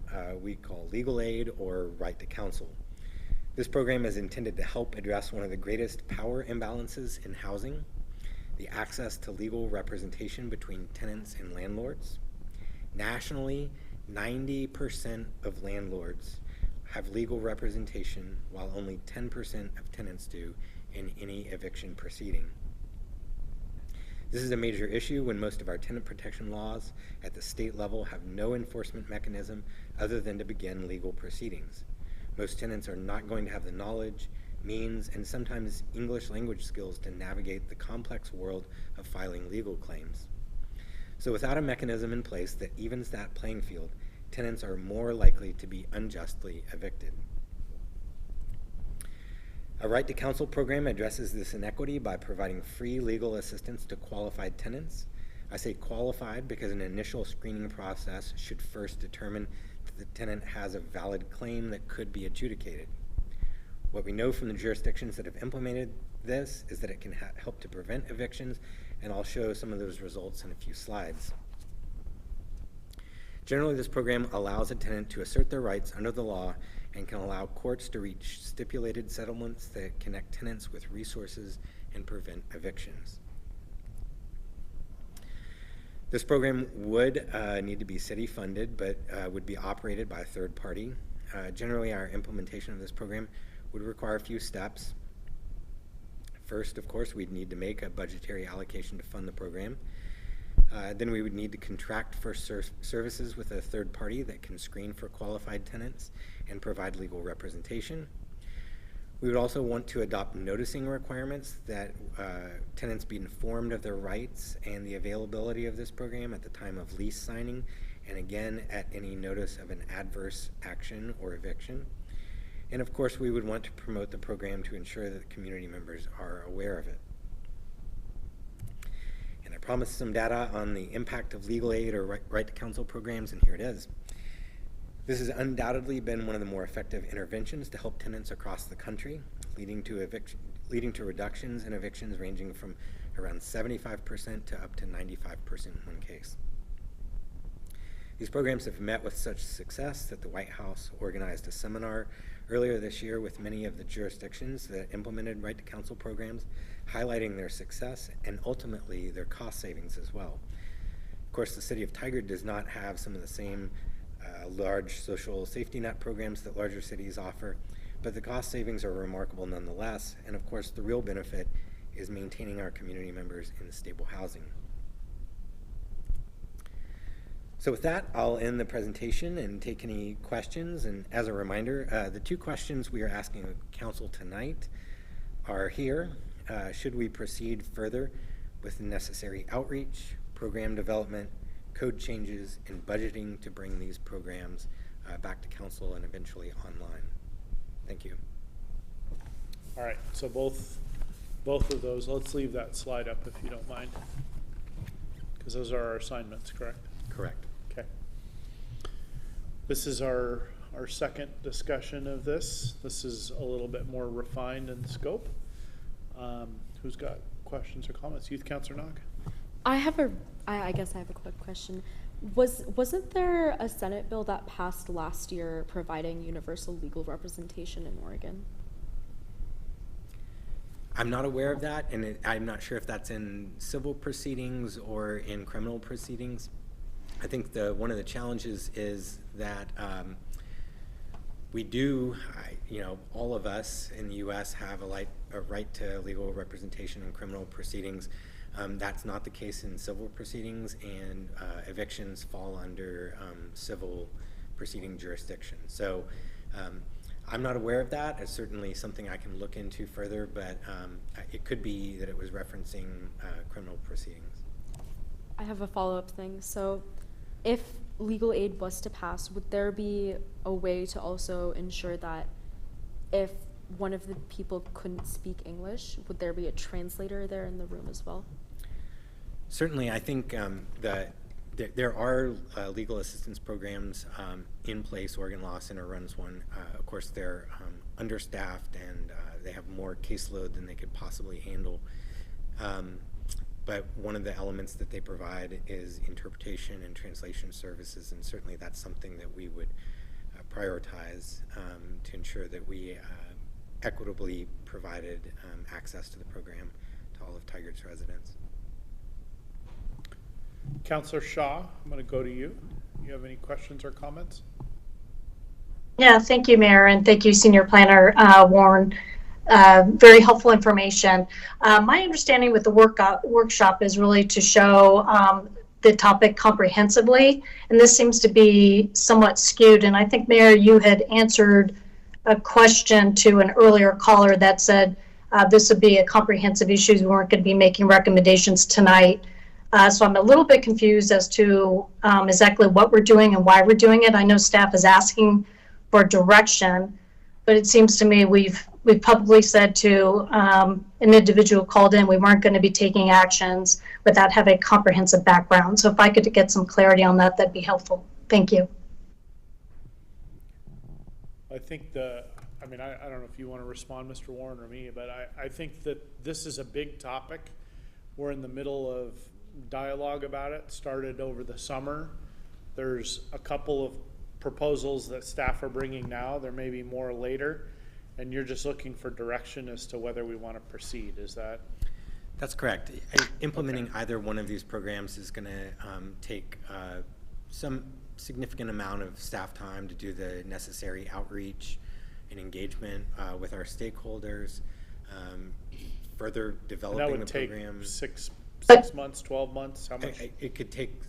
we call legal aid or right to counsel. This program is intended to help address one of the greatest power imbalances in housing, the access to legal representation between tenants and landlords. Nationally, 90% of landlords have legal representation, while only 10% of tenants do in any eviction proceeding. This is a major issue when most of our tenant protection laws at the state level have no enforcement mechanism other than to begin legal proceedings. Most tenants are not going to have the knowledge, means, and sometimes English language skills to navigate the complex world of filing legal claims. So without a mechanism in place that evens that playing field, tenants are more likely to be unjustly evicted. A right to counsel program addresses this inequity by providing free legal assistance to qualified tenants. I say qualified because an initial screening process should first determine that the tenant has a valid claim that could be adjudicated. What we know from the jurisdictions that have implemented this is that it can help to prevent evictions, and I'll show some of those results in a few slides. Generally, this program allows a tenant to assert their rights under the law and can allow courts to reach stipulated settlements that connect tenants with resources and prevent evictions. This program would need to be city funded, but would be operated by a third party. Generally, our implementation of this program would require a few steps. First, of course, we'd need to make a budgetary allocation to fund the program. Then we would need to contract for services with a third party that can screen for qualified tenants and provide legal representation. We would also want to adopt noticing requirements that tenants be informed of their rights and the availability of this program at the time of lease signing, and again at any notice of an adverse action or eviction. And of course, we would want to promote the program to ensure that community members are aware of it. And I promised some data on the impact of legal aid or right to counsel programs, and here it is. This has undoubtedly been one of the more effective interventions to help tenants across the country, leading to reductions in evictions ranging from around 75% to up to 95% in one case. These programs have met with such success that the White House organized a seminar earlier this year with many of the jurisdictions that implemented right to counsel programs, highlighting their success and ultimately their cost savings as well. Of course, the city of Tigard does not have some of the same large social safety net programs that larger cities offer, but the cost savings are remarkable nonetheless, and of course the real benefit is maintaining our community members in stable housing. So with that, I'll end the presentation and take any questions. And as a reminder, the two questions we are asking of council tonight are here. Should we proceed further with the necessary outreach, program development, code changes, and budgeting to bring these programs back to council and eventually online? Thank you. All right, so both of those, let's leave that slide up if you don't mind, because those are our assignments, correct? Correct. Okay. This is our second discussion of this. This is a little bit more refined in scope. Who's got questions or comments? Youth Councilor Nog? I guess I have a quick question. Wasn't there a Senate bill that passed last year providing universal legal representation in Oregon? I'm not aware of that, and I'm not sure if that's in civil proceedings or in criminal proceedings. I think one of the challenges is that we do, all of us in the U.S. have a right to legal representation in criminal proceedings. That's not the case in civil proceedings, and evictions fall under civil proceeding jurisdiction. So I'm not aware of that. It's certainly something I can look into further, but it could be that it was referencing criminal proceedings. I have a follow-up thing. So if legal aid was to pass, would there be a way to also ensure that if one of the people couldn't speak English, would there be a translator there in the room as well? Certainly, I think there are legal assistance programs in place. Oregon Law Center runs one. Of course, they're understaffed and they have more caseload than they could possibly handle. But one of the elements that they provide is interpretation and translation services, and certainly that's something that we would prioritize to ensure that we equitably provided access to the program to all of Tigard's residents. Councillor Shaw, I'm going to go to you. You have any questions or comments? Yeah, thank you, Mayor, and thank you, Senior Planner Warren. Very helpful information. My understanding with the workshop is really to show the topic comprehensively, and this seems to be somewhat skewed. And I think, Mayor, you had answered a question to an earlier caller that said this would be a comprehensive issue. We weren't going to be making recommendations tonight. So I'm a little bit confused as to exactly what we're doing and why we're doing it. I know staff is asking for direction, but it seems to me we've publicly said to an individual called in we weren't going to be taking actions without having a comprehensive background. So if I could get some clarity on that, that'd be helpful. Thank you. I think I don't know if you want to respond, Mr. Warren, or me, but I think that this is a big topic. We're in the middle of dialogue about it. Started over the summer. There's a couple of proposals that staff are bringing now. There may be more later, and you're just looking for direction as to whether we want to proceed. Is that? That's correct. Implementing either one of these programs is going to take some significant amount of staff time to do the necessary outreach and engagement with our stakeholders, further developing the program. Six But- months, 12 months? How much? It could take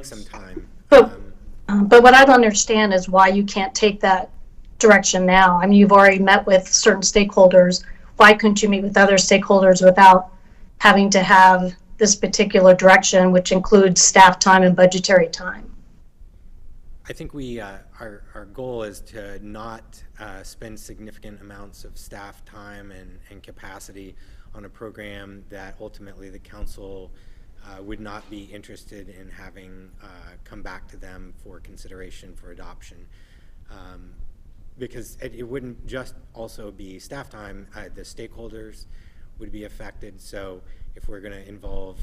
some time. But what I don't understand is why you can't take that direction now. I mean, you've already met with certain stakeholders. Why couldn't you meet with other stakeholders without having to have this particular direction, which includes staff time and budgetary time? I think our goal is to not spend significant amounts of staff time and capacity on a program that ultimately the council would not be interested in having come back to them for consideration for adoption. Because it wouldn't just also be staff time, the stakeholders would be affected. So if we're going to involve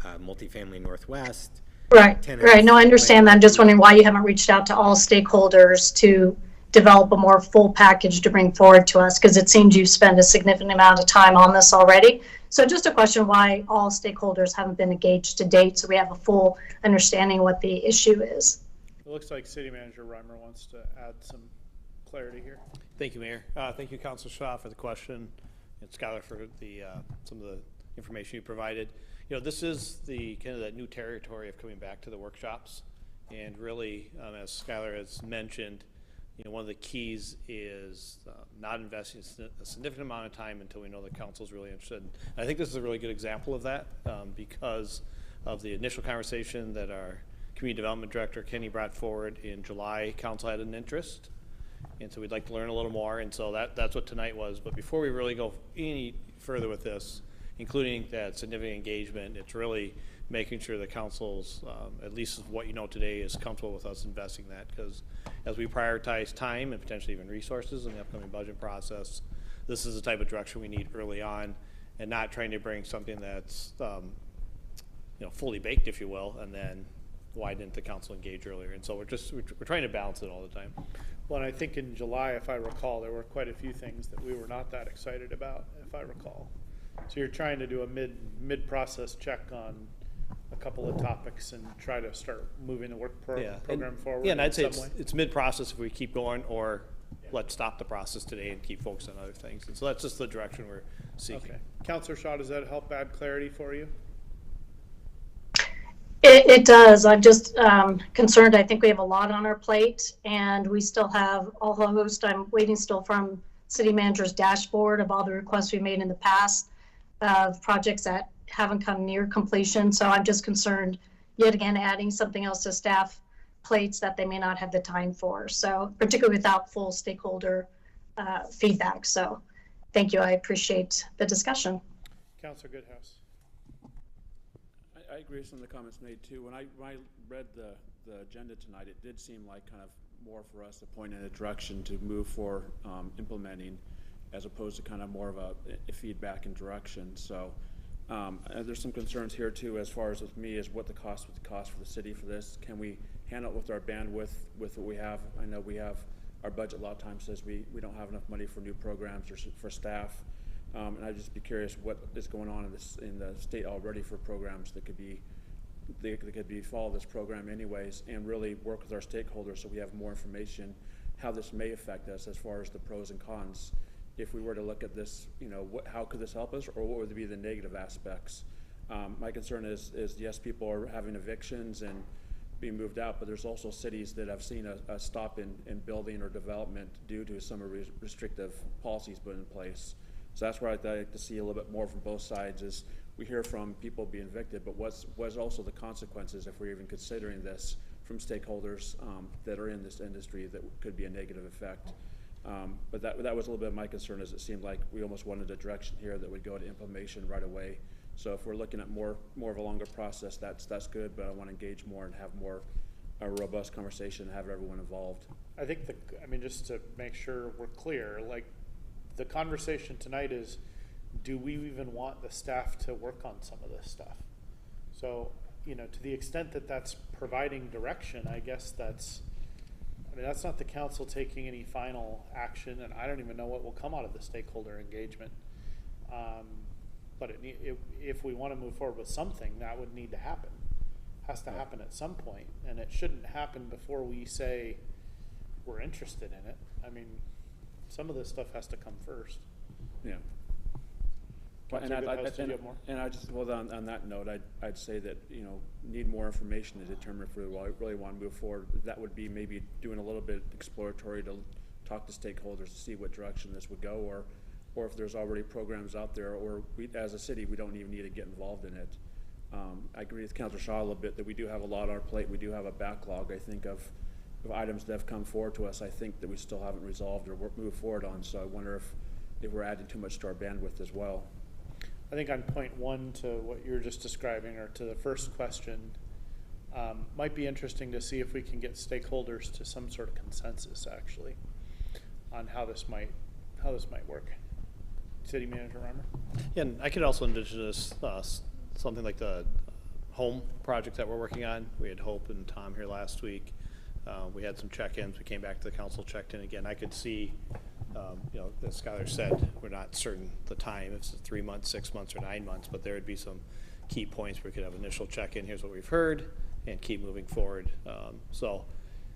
Multifamily Northwest, Right, tenants, right. No, I understand that. I'm just wondering why you haven't reached out to all stakeholders to develop a more full package to bring forward to us, because it seems you've spent a significant amount of time on this already. So just a question why all stakeholders haven't been engaged to date, so we have a full understanding what the issue is. It looks like City Manager Reimer wants to add some clarity here. Thank you, Mayor. Thank you, Councilor Shaw, for the question, and Skylar for the some of the information you provided. You know, this is the kind of that new territory of coming back to the workshops, and really, as Skylar has mentioned, you know, one of the keys is not investing a significant amount of time until we know the council's really interested. And I think this is a really good example of that because of the initial conversation that our Community Development Director, Kenny, brought forward in July. Council had an interest, and so we'd like to learn a little more, and so that's what tonight was. But before we really go any further with this, including that significant engagement, it's really making sure the council's, at least what you know today, is comfortable with us investing that, because as we prioritize time and potentially even resources in the upcoming budget process, this is the type of direction we need early on, and not trying to bring something that's you know, fully baked, if you will, and then why didn't the council engage earlier? And so we're trying to balance it all the time. Well, and I think in July, if I recall, there were quite a few things that we were not that excited about, if I recall. So you're trying to do a mid-process check on a couple of topics and try to start moving the work program forward. Yeah, and I'd say it's mid-process if we keep going, or let's stop the process today and keep focusing on other things. And so that's just the direction we're seeking. Okay. Councilor Shaw, does that help add clarity for you? It does. I'm just concerned. I think we have a lot on our plate, and we still have a whole host. I'm waiting still from City Manager's dashboard of all the requests we made in the past of projects that haven't come near completion. So I'm just concerned yet again, adding something else to staff plates that they may not have the time for. So particularly without full stakeholder feedback. So thank you. I appreciate the discussion. Councilor Goodhouse. I agree with some of the comments made too. When I read the agenda tonight, it did seem like kind of more for us to point in a direction to move for implementing, as opposed to kind of more of a feedback and direction. So there's some concerns here too, as far as with me, is what the cost for the city for this. Can we handle it with our bandwidth with what we have? I know we have, our budget a lot of times says we don't have enough money for new programs or for staff. And I'd just be curious what is going on in the state already for programs that could be follow this program anyways, and really work with our stakeholders so we have more information how this may affect us as far as the pros and cons. If we were to look at this, how could this help us, or what would be the negative aspects? My concern is yes, people are having evictions and being moved out, but there's also cities that have seen a stop in building or development due to some restrictive policies put in place. So that's where I'd like to see a little bit more from both sides. Is we hear from people being evicted, but what's also the consequences if we're even considering this from stakeholders that are in this industry that could be a negative effect. But that was a little bit of my concern, as it seemed like we almost wanted a direction here that would go to implementation right away. So if we're looking at more of a longer process, that's good, but I want to engage more and have more a robust conversation and have everyone involved. I think just to make sure we're clear, like, the conversation tonight is, do we even want the staff to work on some of this stuff? So, to the extent that that's providing direction, I guess that's not the council taking any final action, and I don't even know what will come out of the stakeholder engagement. But if we want to move forward with something, that would need to happen. Has to happen at some point, and it shouldn't happen before we say we're interested in it. Some of this stuff has to come first. Yeah. Well, and I just, well, on that note, I'd say that, need more information to determine if we really want to move forward. That would be maybe doing a little bit exploratory to talk to stakeholders to see what direction this would go, or if there's already programs out there, or we, as a city, we don't even need to get involved in it. I agree with Councilor Shaw a little bit that we do have a lot on our plate. We do have a backlog, I think, of items that have come forward to us, I think, that we still haven't resolved or moved forward on. So I wonder if we're adding too much to our bandwidth as well. I think on point one, to what you're just describing, or to the first question, might be interesting to see if we can get stakeholders to some sort of consensus, actually, on how this might work. City Manager Reimer? Yeah, and I could also envision this something like the home project that we're working on. We had Hope and Tom here last week. We had some check-ins. We came back to the council, checked in again. I could see, as Skylar said, we're not certain the time, if it's 3 months, 6 months, or 9 months, but there would be some key points where we could have initial check-in. Here's what we've heard, and keep moving forward. So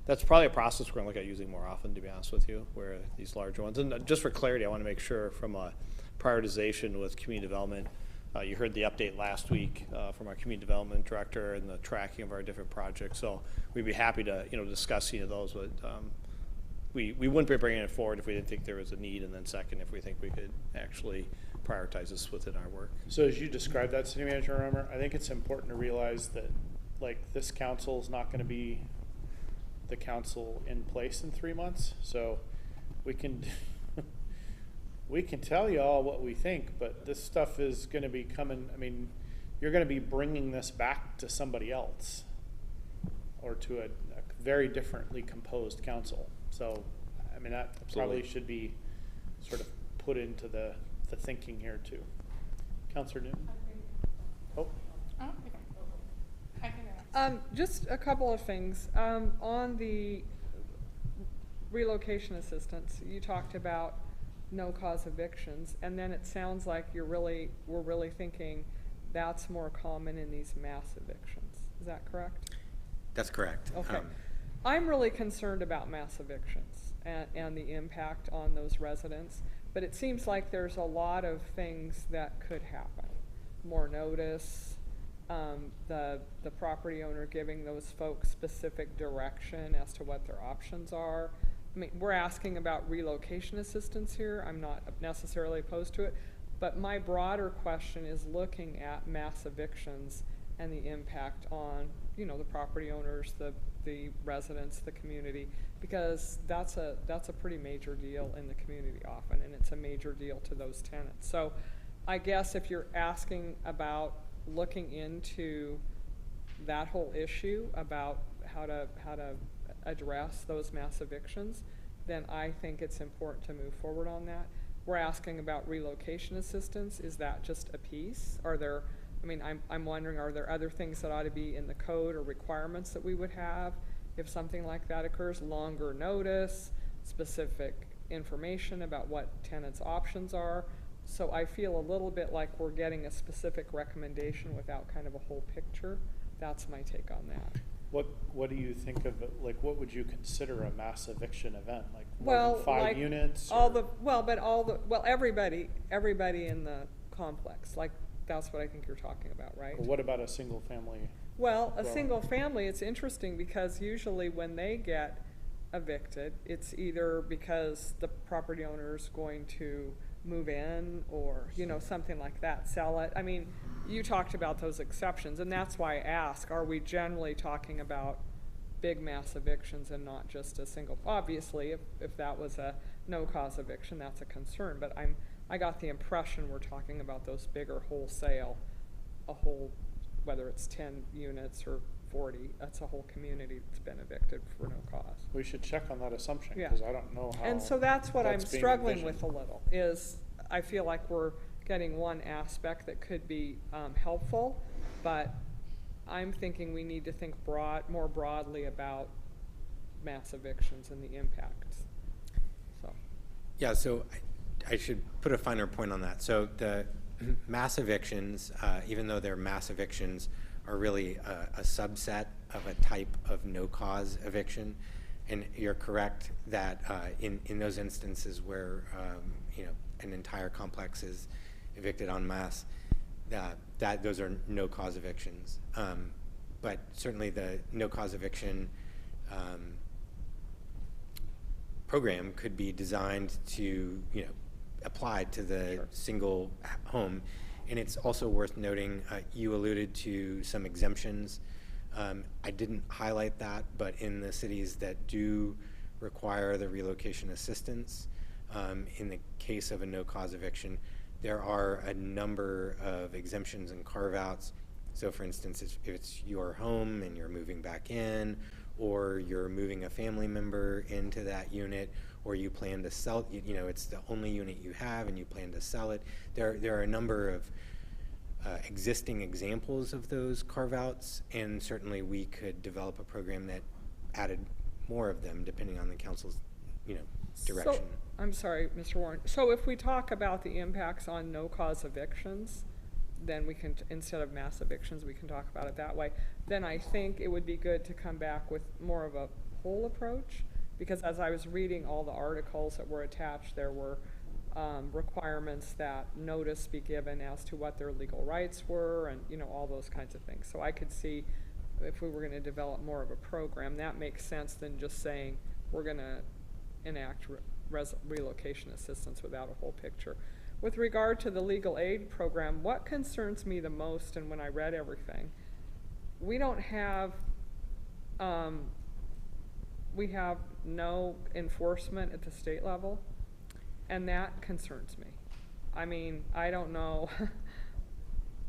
that's probably a process we're going to look at using more often, to be honest with you, where these larger ones. And just for clarity, I want to make sure from a prioritization with community development, you heard the update last week from our community development director and the tracking of our different projects. So we'd be happy to discuss those, but we wouldn't be bringing it forward if we didn't think there was a need, and then second, if we think we could actually prioritize this within our work. So as you described that, City Manager Reimer, I think it's important to realize that, like, this council is not going to be the council in place in 3 months. So we can we can tell you all what we think, but this stuff is going to be coming. You're going to be bringing this back to somebody else, or to a very differently composed council. So, that Absolutely. Probably should be sort of put into the thinking here too. Councilor Newton? Oh. Just a couple of things. On the relocation assistance, you talked about no-cause evictions, and then it sounds like we're really thinking that's more common in these mass evictions. Is that correct? That's correct. Okay. I'm really concerned about mass evictions and the impact on those residents, but it seems like there's a lot of things that could happen. More notice, the property owner giving those folks specific direction as to what their options are. We're asking about relocation assistance here. I'm not necessarily opposed to it, but my broader question is looking at mass evictions and the impact on, you know, the property owners, the residents, the community, because that's a pretty major deal in the community often, and it's a major deal to those tenants. So I guess if you're asking about looking into that whole issue about how to address those mass evictions, then I think it's important to move forward on that. We're asking about relocation assistance. Is that just a piece? Are there, I mean, I'm wondering, are there other things that ought to be in the code or requirements that we would have if something like that occurs? Longer notice, specific information about what tenants' options are. So I feel a little bit like we're getting a specific recommendation without kind of a whole picture. That's my take on that. What do you think of it, like, what would you consider a mass eviction event? Like more than 5 like units? Everybody in the complex, like, that's what I think you're talking about, right? Or what about a single family? Well, a single family, it's interesting because usually when they get evicted, it's either because the property owner's going to move in or, you know, something like that, sell it. I mean, you talked about those exceptions, and that's why I ask, are we generally talking about big mass evictions and not just a single? Obviously, if that was a no-cause eviction, that's a concern, but I got the impression we're talking about those bigger wholesale, a whole, whether it's 10 units or 40, that's a whole community that's been evicted for no cause. We should check on that assumption, Yeah. because I don't know how. And so that's what I'm that's being struggling envisioned. with a little, is I feel like we're getting one aspect that could be helpful, but I'm thinking we need to think more broadly about mass evictions and the impacts. So. Yeah, so I should put a finer point on that. So the mass evictions, even though they're mass evictions, are really a subset of a type of no-cause eviction. And you're correct that in those instances where you know, an entire complex is evicted en masse, that those are no-cause evictions. But certainly the no-cause eviction program could be designed to, you know, apply to the single home. And it's also worth noting, you alluded to some exemptions. I didn't highlight that, but in the cities that do require the relocation assistance, in the case of a no-cause eviction, there are a number of exemptions and carve-outs. So for instance, if it's your home and you're moving back in, or you're moving a family member into that unit, or you plan to sell, you know, it's the only unit you have and you plan to sell it. There are a number of existing examples of those carve-outs, and certainly we could develop a program that added more of them depending on the council's, you know, direction. So, I'm sorry, Mr. Warren. So if we talk about the impacts on no-cause evictions, then we can, instead of mass evictions, we can talk about it that way. Then I think it would be good to come back with more of a whole approach, because as I was reading all the articles that were attached, there were requirements that notice be given as to what their legal rights were, and, you know, all those kinds of things. So I could see if we were going to develop more of a program, that makes sense than just saying we're going to enact relocation assistance without a whole picture. With regard to the legal aid program, what concerns me the most, and when I read everything, we don't have, we have no enforcement at the state level, and that concerns me. I mean, I don't know,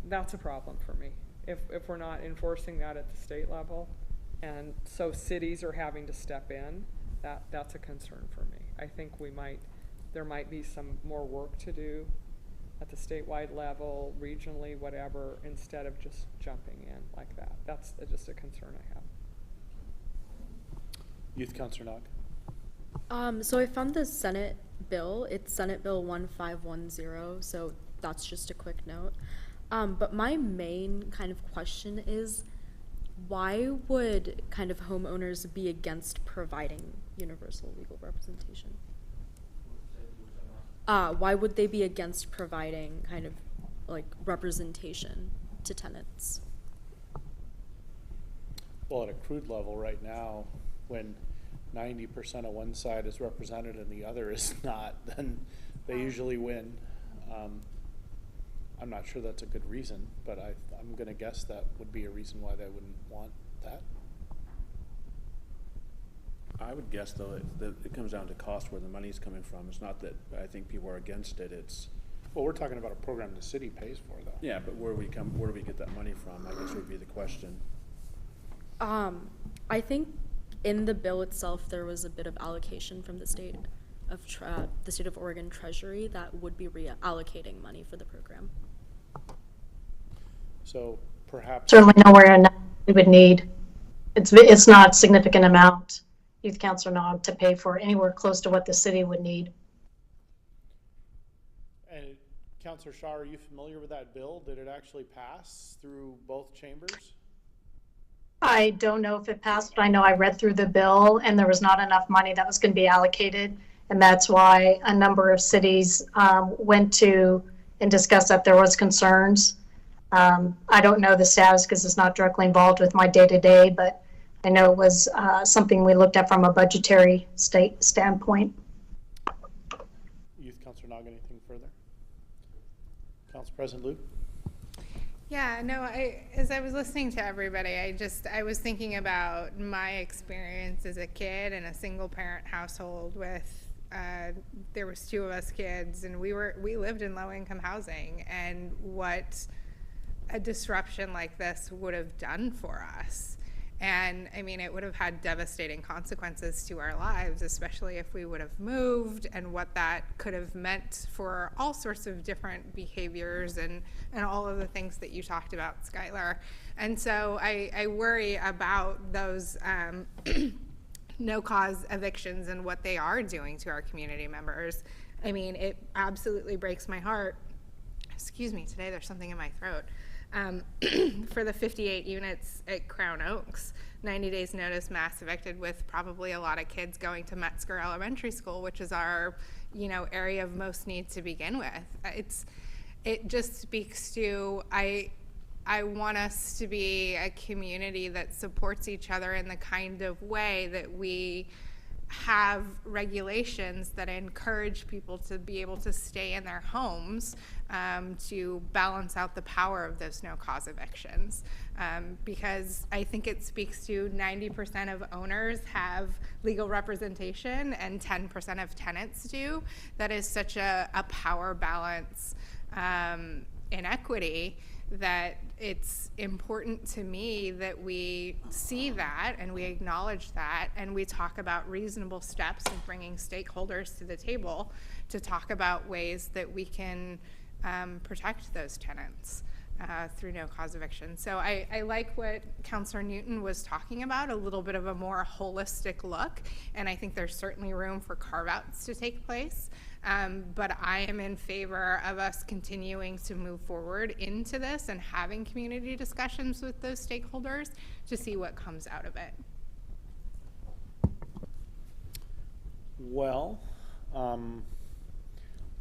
that's a problem for me. If we're not enforcing that at the state level, and so cities are having to step in, that's a concern for me. I think there might be some more work to do at the statewide level, regionally, whatever, instead of just jumping in like that. That's just a concern I have. Youth Councilor Nog. So I found the Senate bill. It's Senate Bill 1510, so that's just a quick note. But my main kind of question is, why would kind of homeowners be against providing universal legal representation? Why would they be against providing kind of like representation to tenants? Well, at a crude level right now, when 90% of one side is represented and the other is not, then they usually win. I'm not sure that's a good reason, but I'm gonna guess that would be a reason why they wouldn't want that. I would guess though that it comes down to cost, where the money's coming from. It's not that I think people are against it. It's, Well, we're talking about a program the city pays for, though. yeah, but where do we get that money from? I guess would be the question. I think in the bill itself, there was a bit of allocation from the state of Oregon Treasury that would be reallocating money for the program. So perhaps. Certainly nowhere enough we would need. It's not a significant amount, Youth Council NOG, to pay for anywhere close to what the city would need. And Councilor Shaw, are you familiar with that bill? Did it actually pass through both chambers? I don't know if it passed, but I know I read through the bill and there was not enough money that was going to be allocated. And that's why a number of cities went to and discussed that there was concerns. I don't know the status because it's not directly involved with my day-to-day, but I know it was something we looked at from a budgetary standpoint. Youth Councilor Nog, anything further? Council President Liu? Yeah, no, as I was listening to everybody, I was thinking about my experience as a kid in a single parent household with, there was 2 of us kids, and we lived in low income housing, and what a disruption like this would have done for us. And I mean, it would have had devastating consequences to our lives, especially if we would have moved, and what that could have meant for all sorts of different behaviors and all of the things that you talked about, Skylar. And so I worry about those no-cause evictions and what they are doing to our community members. I mean, it absolutely breaks my heart. Excuse me, today there's something in my throat. For the 58 units at Crown Oaks, 90 days notice, mass evicted, with probably a lot of kids going to Metzger Elementary School, which is our, area of most need to begin with. It just speaks to, I want us to be a community that supports each other in the kind of way that we have regulations that encourage people to be able to stay in their homes, to balance out the power of those no-cause evictions. Because I think it speaks to 90% of owners have legal representation and 10% of tenants do. That is such a power balance inequity that it's important to me that we see that and we acknowledge that, and we talk about reasonable steps of bringing stakeholders to the table to talk about ways that we can protect those tenants through no-cause eviction. So I like what Councilor Newton was talking about, a little bit of a more holistic look, and I think there's certainly room for carve-outs to take place. But I am in favor of us continuing to move forward into this and having community discussions with those stakeholders to see what comes out of it. Well, I'm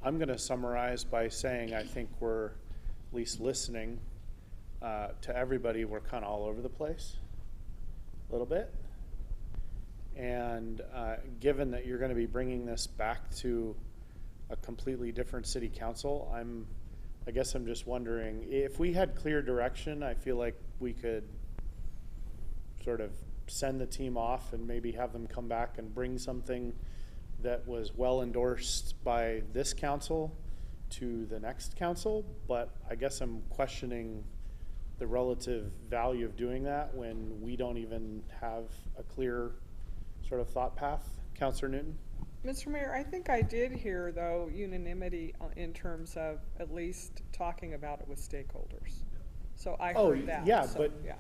going to summarize by saying I think we're at least listening to everybody. We're kind of all over the place a little bit. And given that you're going to be bringing this back to a completely different city council, I guess I'm just wondering, if we had clear direction, I feel like we could sort of send the team off and maybe have them come back and bring something that was well endorsed by this council to the next council. But I guess I'm questioning the relative value of doing that when we don't even have a clear sort of thought path. Councilor Newton? Mr. Mayor, I think I did hear, though, unanimity in terms of at least talking about it with stakeholders. So I heard that. Yeah, so, but, yeah.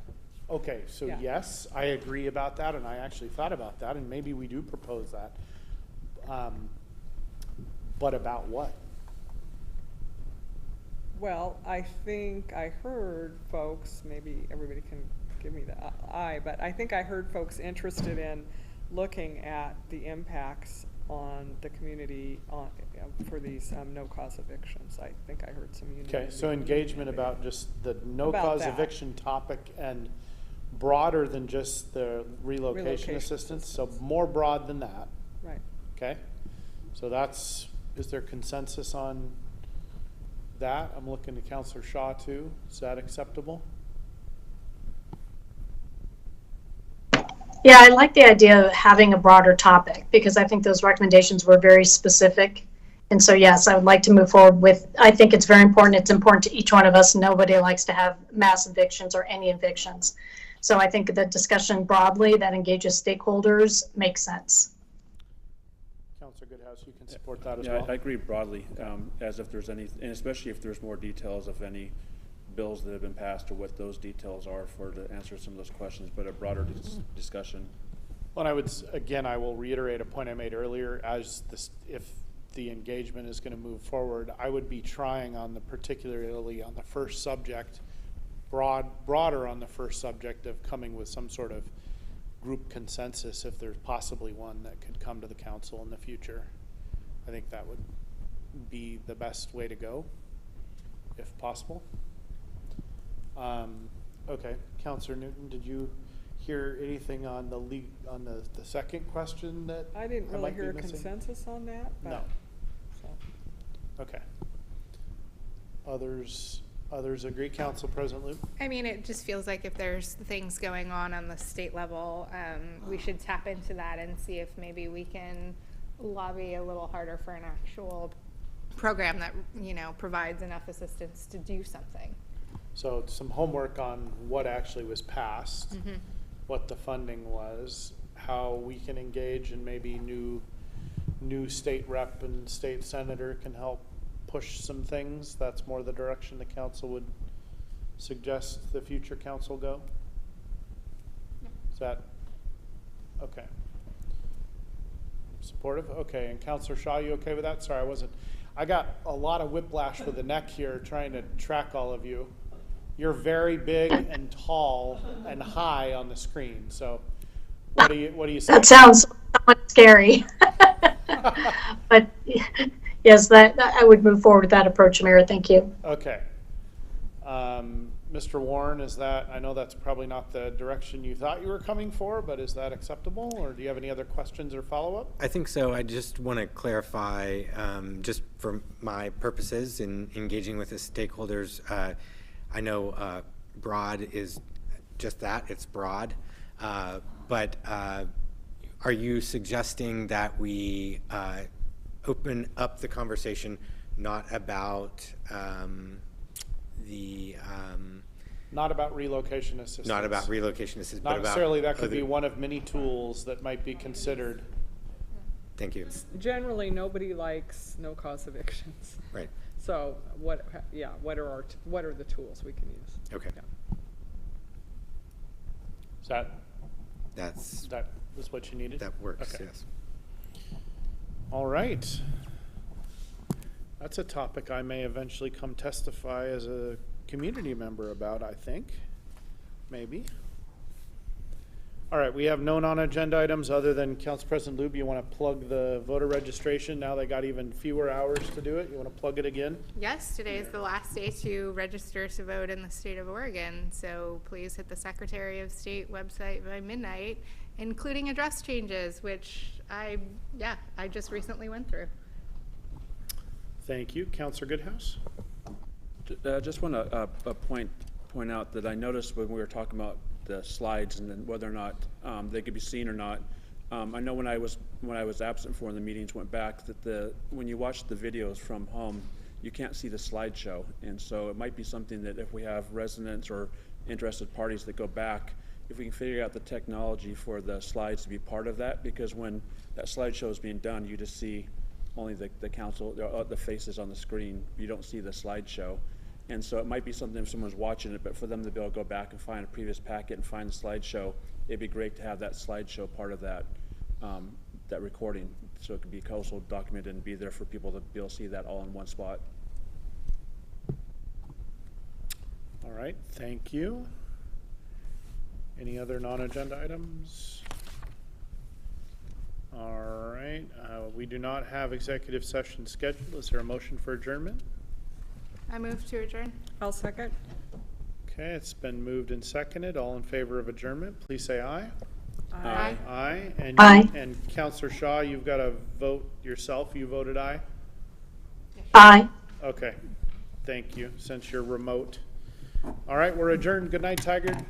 Okay, so Yeah. yes, I agree about that, and I actually thought about that, and maybe we do propose that. But about what? Well, I think I heard folks, maybe everybody can give me the eye, but I think I heard folks interested in looking at the impacts on the community for these no-cause evictions. I think I heard some unanimity. Okay, so engagement about just the no-cause that. eviction topic and broader than just the relocation assistance, so more broad than that. Right. Okay, so is there consensus on that, I'm looking to Counselor Shaw too. Is that acceptable? Yeah, I like the idea of having a broader topic because I think those recommendations were very specific. And so, yes, I would like to move forward with, I think it's very important. It's important to each one of us. Nobody likes to have mass evictions or any evictions. So I think the discussion broadly that engages stakeholders makes sense. Counselor Goodhouse, you can support that as Yeah, well. I agree broadly, as if there's any, and especially if there's more details of any bills that have been passed or what those details are for to answer some of those questions, but a broader discussion. Well, I would, again, I will reiterate a point I made earlier, as this, if the engagement is going to move forward, I would be trying on the, particularly on the first subject, broader on the first subject of coming with some sort of group consensus, if there's possibly one that could come to the council in the future. I think that would be the best way to go, if possible. Okay, Councillor Newton, did you hear anything on the the second question that I didn't really might be hear a missing? consensus on that, but. No. So. Okay. Others agree. Council President Loop? I mean, it just feels like if there's things going on the state level, we should tap into that and see if maybe we can lobby a little harder for an actual program that, you know, provides enough assistance to do something. So some homework on what actually was passed, what the funding was, how we can engage, and maybe new state rep and state senator can help push some things. That's more the direction the council would suggest the future council go. Is that okay? Supportive? Okay. And Councillor Shaw, you okay with that? Sorry, I got a lot of whiplash with the neck here trying to track all of you. You're very big and tall and high on the screen. So what do you say? That sounds somewhat scary. But yes, that I would move forward with that approach, Mayor. Thank you. Okay. Mr. Warren, is that, I know that's probably not the direction you thought you were coming for, but is that acceptable? Or do you have any other questions or follow-up? I think so. I just want to clarify, just for my purposes in engaging with the stakeholders, I know broad is just that, it's broad. But are you suggesting that we open up the conversation not about not about relocation assistance. Not about relocation assistance, Not but about necessarily, that could be one of many tools that might be considered. Thank you. Generally, nobody likes no-cause evictions. Right. So what are the tools we can use? Okay. Yeah. Is that is what you needed? That works, Okay. yes. All right. That's a topic I may eventually come testify as a community member about, I think. Maybe. All right, we have no non-agenda items other than Council President Lube. You want to plug the voter registration? Now they got even fewer hours to do it. You want to plug it again? Yes, today is the last day to register to vote in the state of Oregon. So please hit the Secretary of State website by midnight, including address changes, which I just recently went through. Thank you. Councilor Goodhouse? Just want to point out that I noticed when we were talking about the slides and then whether or not they could be seen or not. I know when I was absent for when the meetings went back that when you watch the videos from home, you can't see the slideshow, and so it might be something that if we have residents or interested parties that go back, if we can figure out the technology for the slides to be part of that, because when that slideshow is being done, you just see only the council, the faces on the screen. You don't see the slideshow. And so it might be something if someone's watching it, but for them to be able to go back and find a previous packet and find the slideshow, it'd be great to have that slideshow part of that that recording, so it could be also documented and be there for people to be able to see that all in one spot. All right, thank you. Any other non-agenda items? All right, we do not have executive session scheduled. Is there a motion for adjournment? I move to adjourn. I'll second. Okay, it's been moved and seconded. All in favor of adjournment, please say aye. Aye. Aye. Aye. And Councillor Shaw, you've got to vote yourself. You voted aye? Aye. Okay. Thank you, since you're remote. All right, we're adjourned. Good night, Tigard.